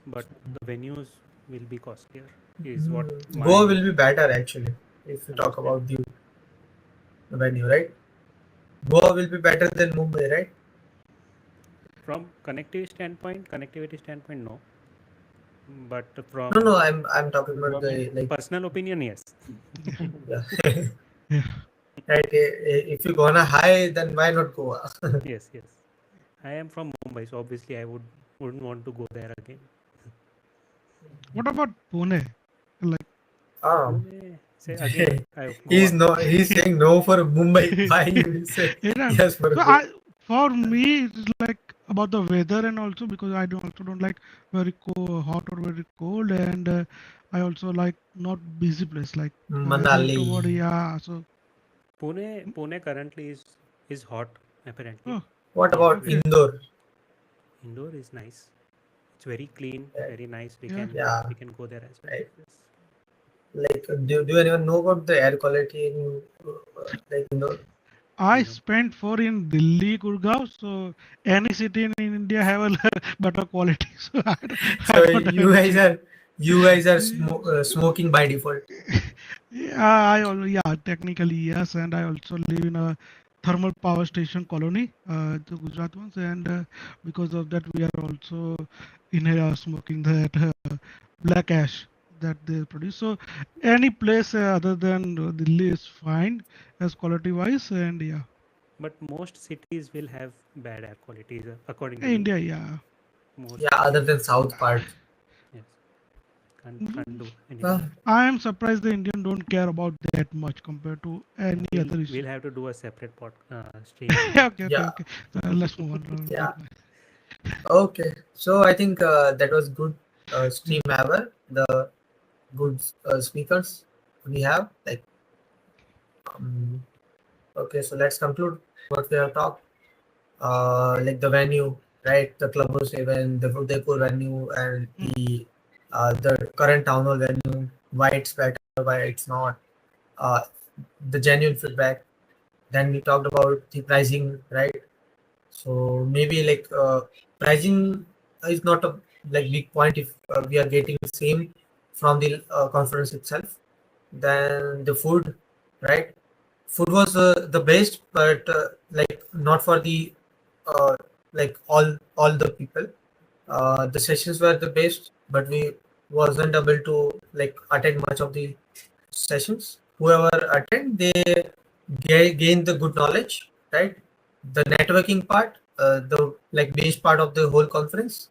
But the venues will be costlier. Is what Goa my will be better actually if you talk understanding. about the venue, right? Goa will be better than Mumbai, right? From connectivity standpoint, no. But No, from no, I'm talking about Environment. the like, personal opinion, yes. Yeah, yeah. yeah. Right. If you're gonna high, then why not Goa? Yes, yes. I am from Mumbai, so obviously I wouldn't want to go there again. What about Pune? Like, um, Pune, say again, he's Goa. no, he's saying no for Mumbai. Why you will say yeah. yes for So Goa? for me, it's like about the weather, and also because I don't like very hot or very cold, and I also like not busy place like hill Manali. toward, yeah. So Pune currently is hot apparently. oh, What Yes, about okay, Indore? indoor is nice. It's very clean, Uh, very nice. We yeah. can Yeah, we can go there as well. right. Yes. Like, do you anyone know about the air quality in like Indore? I No. spent for in Delhi, Gurgaon, so any city in India have a better quality. So I So don't have issue. you guys are smoking by default. Yeah, yeah, technically yes, and I also live in a thermal power station colony, the Gujarat ones, and because of that we are also in here smoking that black ash that they produce. So any place other than Delhi is fine as quality wise, and yeah, But most cities will have bad air qualities, according to me. India, yeah. Most Yeah, other cities, than south part. yes, can't do Uh, anything. I am surprised the Indian don't care about that much compared to Yeah, any other issue. we'll have to do a separate stream on that. Okay, okay, yeah, okay. Let's move on. yeah. Okay. So I think that was good Yeah. stream ever. The good speakers we have. Like, um, okay, so let's conclude what we have talked. Like the venue, right? The clubhouse event, the Udaipur venue, and Mm. the current town hall venue. Why it's better, why it's not. Uh, the genuine feedback. Then we talked about the pricing, right? So maybe like pricing is not a like big point if we are getting the same from the conference itself. Then the food, right? food was the best, but like not for the uh, like all the people. The sessions were the best, but we wasn't able to like attend much of the sessions. Whoever attend, they gain the good knowledge, right? The networking part, the like base part of the whole conference,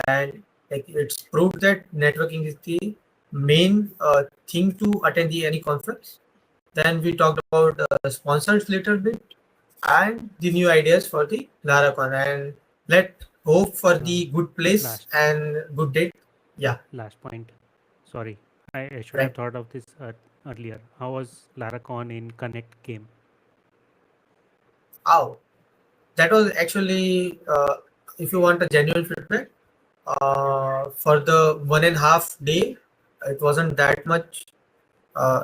and like it's proved that networking is the main thing to attend the any conference. Then we talked about sponsors little bit and the new ideas for the Laracon, and let hope for Uh, the good place last and good date. Yeah, last point. Sorry, I should have right. thought of this earlier. How was Laracon in Connect game? Oh, that was actually if you want a genuine feedback for the 1.5 day, it wasn't that much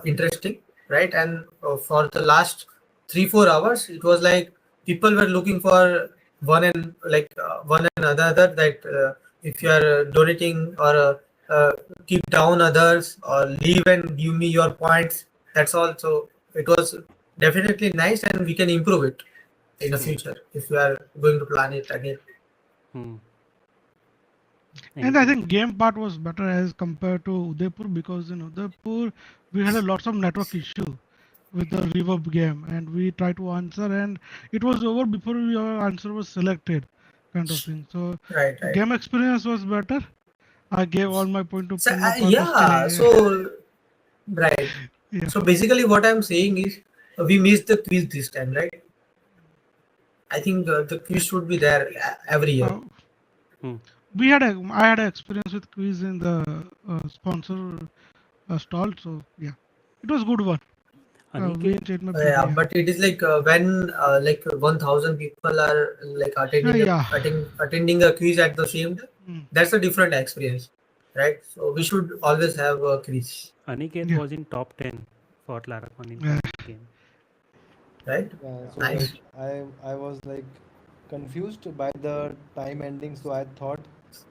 interesting, right? And for the last 3 4 hours, it was like people were looking for one and another, that if you are donating or keep down others or leave and give me your points. That's all. So it was definitely nice, and we can improve it in the Hmm. future if we are going to plan it again. Hmm. And I Anything? think game part was better as compared to Udaipur, because in Udaipur we had a lots of network issue with the reverb game, and we tried to answer and it was over before your answer was selected, kind of thing. So Right, right. game experience was better. I gave all my So point of yeah, stay. so right. Yeah. So basically, what I'm saying is we missed the quiz this time, right? I think the quiz should be there every year. Uh, Hmm. I had an experience with quiz in the sponsor stall, so yeah, it was good one. We Aniket, changed my Yeah, PV. Yeah. but it is like when like 1,000 people are like Yeah. attending a quiz at the same time. Mm. That's a different experience, right? So we should always have a quiz, Aniket Yeah. was in top 10 for Laracon in Yeah. Connect game. right? Yeah, Yeah. so like Nice. I was like confused by the time ending, so I thought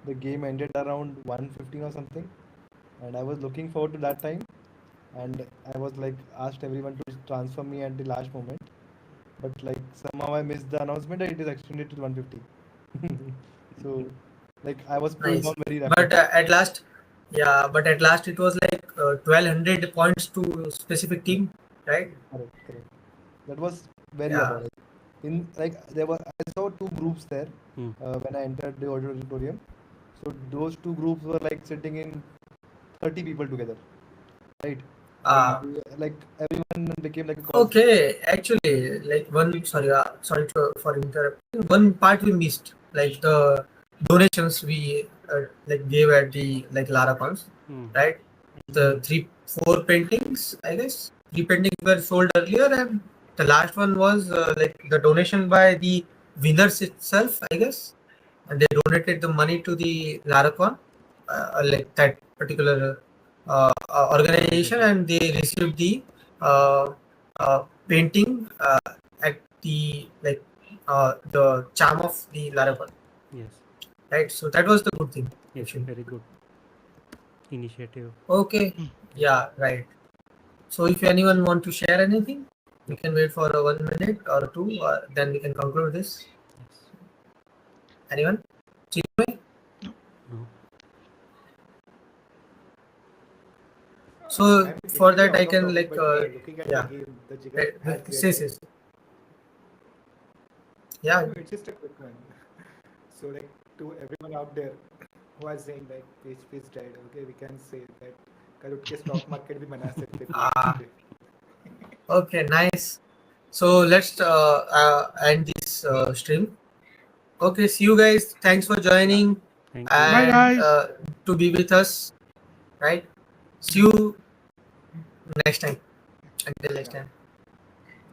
the game ended around 1:15 or something, and I was looking forward to that time, and I was like asked everyone to transfer me at the last moment, but like somehow I missed the announcement that it is extended to 1:50. So like I was pulled Nice. down very But rapidly. at last, yeah, but at last it was like 1,200 points to specific team, right? Correct, correct. That was very Yeah. about it. In like there were I saw two groups there Hmm. when I entered the auditorium. So those two groups were like sitting in 30 people together, right? And Uh, like everyone became like a cause. okay, actually, like sorry for interrupting. One part we missed, like the donations we like gave at the like Laracons, Hmm. right? The three, four paintings, I guess. Three paintings were sold earlier, and the last one was like the donation by the winners itself, I guess, and they donated the money to the Laracon, like that particular organization, Organization. and they received the uh, painting at the like the charm of the Laracon, Yes. right? So that was the good thing, Yes. actually. Very good initiative. Okay, Mm. yeah, right. So if anyone want to share anything, we Nope. can wait for 1 minute or two, then we can conclude this. Yes. Anyone? Chinmay? No. So I'm for literally that, I out of can topic, like but looking at the yeah, game, the Jigar has say, created. say, say. Yeah, No, it's just a quick one. So, like, to everyone out there who are saying like PHP is dead, okay, we can say that कल उठ के stock market भी बना सकते PHP uh, पे. okay, nice. So let's end this stream. Okay, see you guys. Thanks for Yeah. joining Thank you. Bye, and guys. to be with us, right? See you next time. Until next Yeah. time.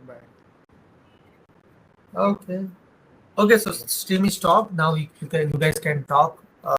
Bye. Okay. Okay, so stream is stopped. Now you guys can talk